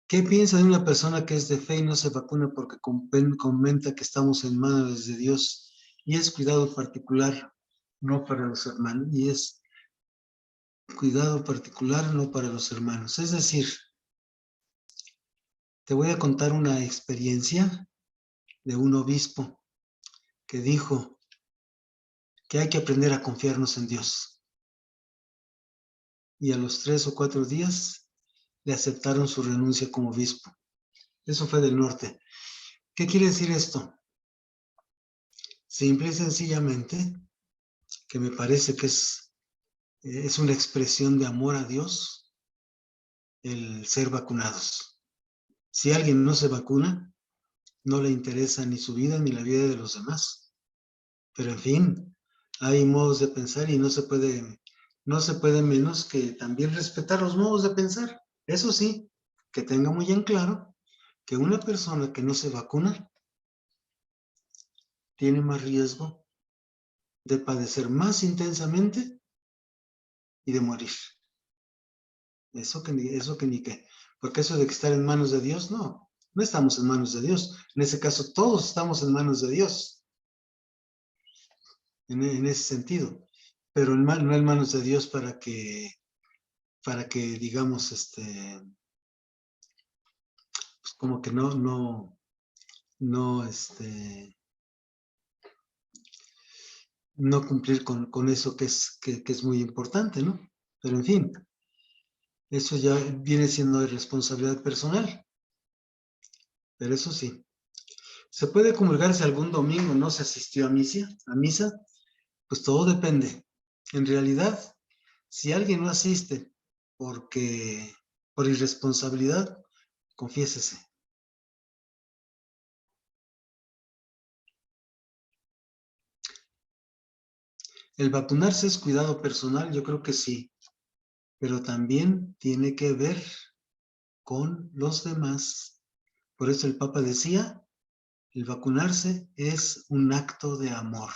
¿Qué piensa de una persona que es de fe y no se vacuna porque comenta que estamos en manos de Dios y es cuidado particular, no para los hermanos? Y es cuidado particular, no para los hermanos. Es decir, te voy a contar una experiencia de un obispo que dijo que hay que aprender a confiarnos en Dios. Y a los 3 o 4 días le aceptaron su renuncia como obispo. Eso fue del norte. ¿Qué quiere decir esto? Simple y sencillamente, que me parece que es una expresión de amor a Dios el ser vacunados. Si alguien no se vacuna, no le interesa ni su vida ni la vida de los demás. Pero en fin, hay modos de pensar y no se puede menos que también respetar los modos de pensar. Eso sí, que tenga muy en claro que una persona que no se vacuna tiene más riesgo de padecer más intensamente y de morir. Eso que ni qué. Porque eso de que estar en manos de Dios, no estamos en manos de Dios. En ese caso, todos estamos en manos de Dios, en ese sentido. Pero no en manos de Dios para que digamos, pues como que no, no cumplir con eso que es muy importante, ¿no? Pero en fin, eso ya viene siendo de responsabilidad personal. Pero eso sí, ¿se puede comulgar si algún domingo no se asistió a misa? Pues todo depende. En realidad, si alguien no asiste por irresponsabilidad, confiésese. El vacunarse es cuidado personal, yo creo que sí, pero también tiene que ver con los demás. Por eso el Papa decía, el vacunarse es un acto de amor.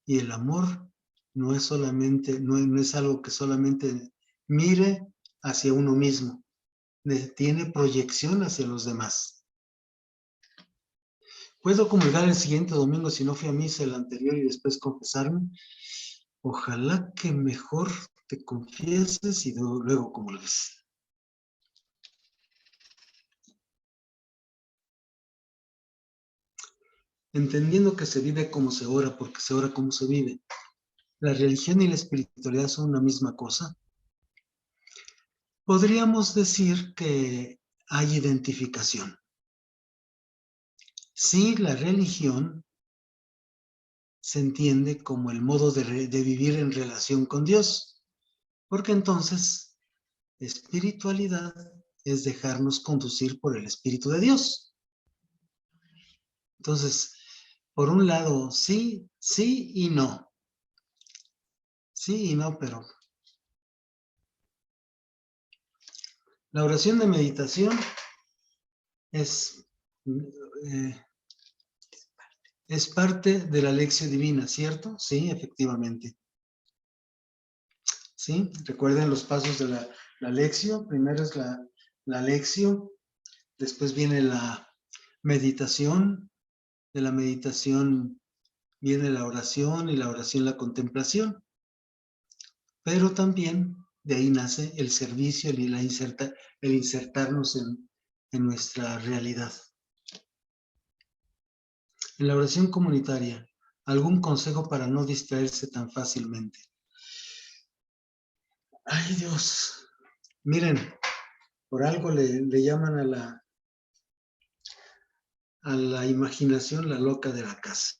Y el amor no es algo que solamente mire hacia uno mismo, tiene proyección hacia los demás. ¿Puedo comulgar el siguiente domingo si no fui a misa el anterior y después confesarme? Ojalá que mejor te confieses y luego comulgues. Entendiendo que se vive como se ora, porque se ora como se vive. La religión y la espiritualidad son una misma cosa. Podríamos decir que hay identificación. Sí, la religión se entiende como el modo de vivir en relación con Dios, porque entonces espiritualidad es dejarnos conducir por el Espíritu de Dios. Entonces, por un lado, sí y no. Sí y no, pero la oración de meditación es parte de la lección divina, ¿cierto? Sí, efectivamente. ¿Sí? Recuerden los pasos de la lección. Primero es la lección, después viene la meditación, de la meditación viene la oración y la oración la contemplación. Pero también de ahí nace el servicio y el insertarnos en nuestra realidad. En la oración comunitaria, ¿algún consejo para no distraerse tan fácilmente? Ay, Dios. Miren, por algo le llaman a la imaginación la loca de la casa.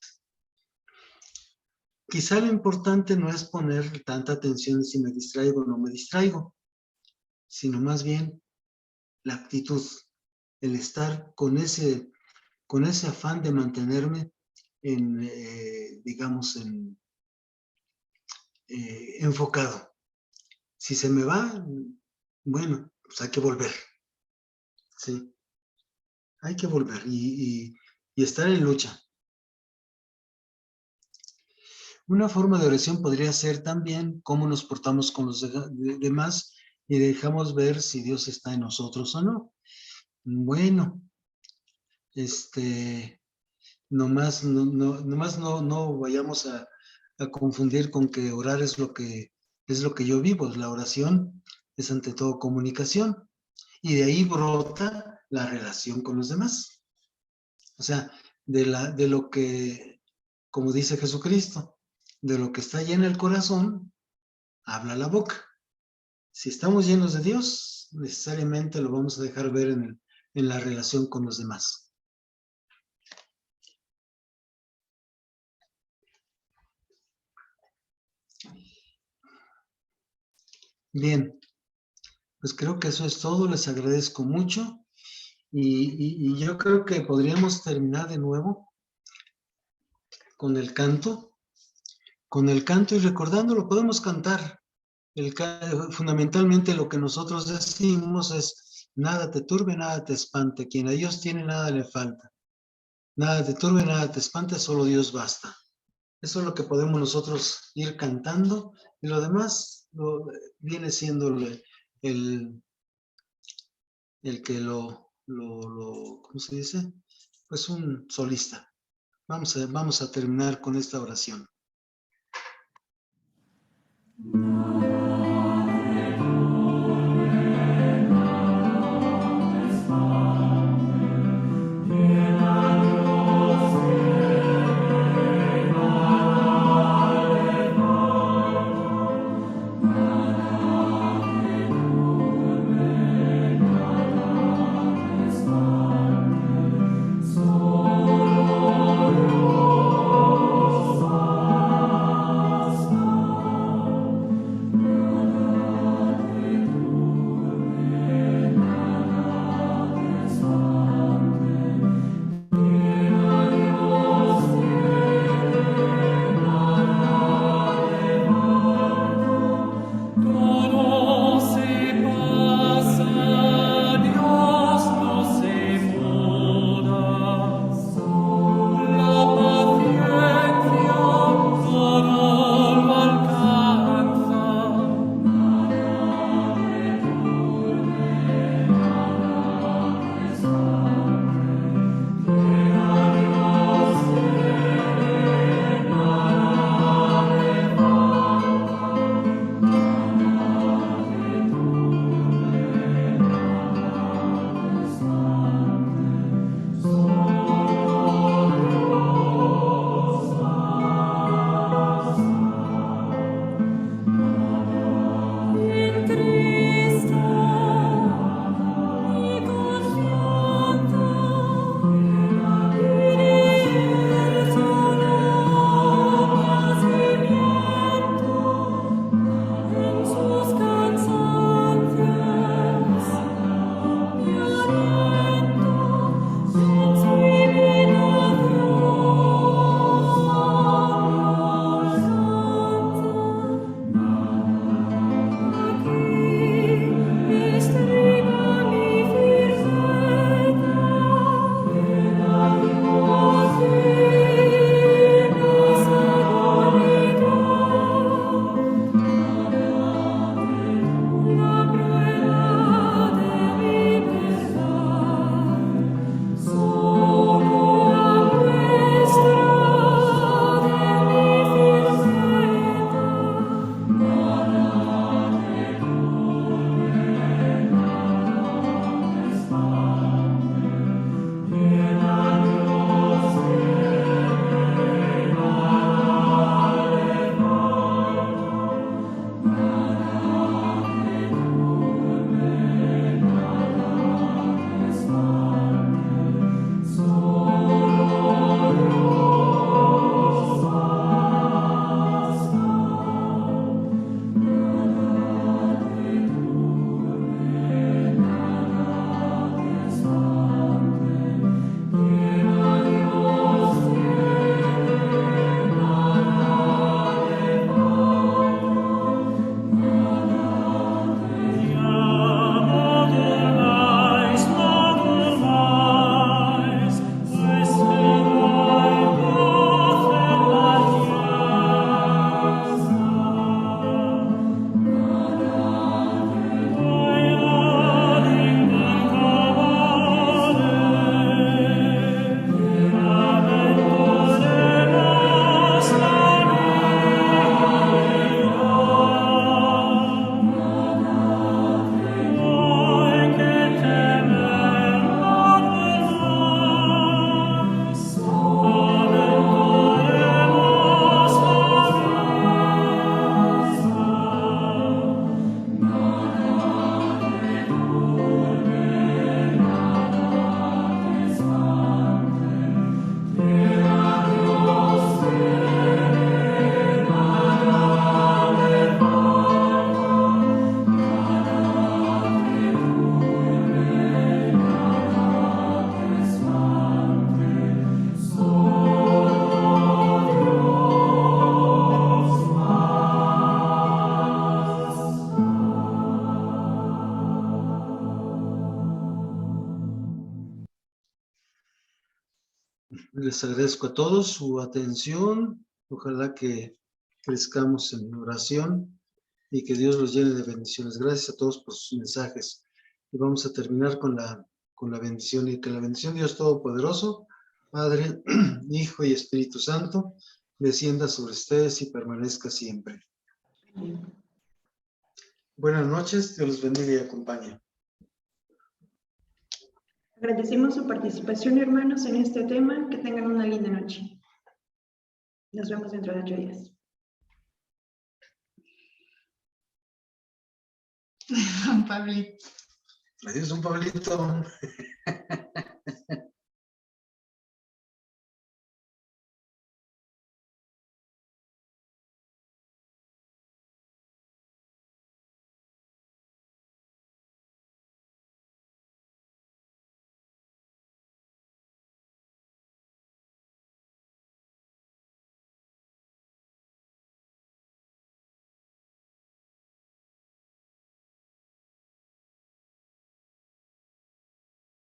Quizá lo importante no es poner tanta atención si me distraigo o no me distraigo, sino más bien la actitud, el estar con ese afán de mantenerme enfocado. Si se me va, bueno, pues hay que volver, ¿sí? Hay que volver y estar en lucha. Una forma de oración podría ser también cómo nos portamos con los demás y dejamos ver si Dios está en nosotros o no. Bueno, nomás no vayamos a confundir con que orar es lo que yo vivo. La oración es ante todo comunicación y de ahí brota la relación con los demás. O sea, de lo que, como dice Jesucristo, de lo que está lleno el corazón, habla la boca. Si estamos llenos de Dios, necesariamente lo vamos a dejar ver en la relación con los demás. Bien, pues creo que eso es todo. Les agradezco mucho y yo creo que podríamos terminar de nuevo con el canto. Con el canto y recordándolo, podemos cantar. Fundamentalmente lo que nosotros decimos es: nada te turbe, nada te espante. Quien a Dios tiene, nada le falta. Nada te turbe, nada te espante, solo Dios basta. Eso es lo que podemos nosotros ir cantando y lo demás viene siendo el que ¿cómo se dice? Pues un solista. Vamos a terminar con esta oración. Les agradezco a todos su atención. Ojalá que crezcamos en oración y que Dios los llene de bendiciones. Gracias a todos por sus mensajes. Y vamos a terminar con la bendición, y que la bendición de Dios Todopoderoso, Padre, Hijo y Espíritu Santo, descienda sobre ustedes y permanezca siempre. Buenas noches, Dios los bendiga y acompañe. Agradecemos su participación, hermanos, en este tema. Que tengan una linda noche. Nos vemos dentro de 8 días. Don Pablito. Adiós, don Pablito.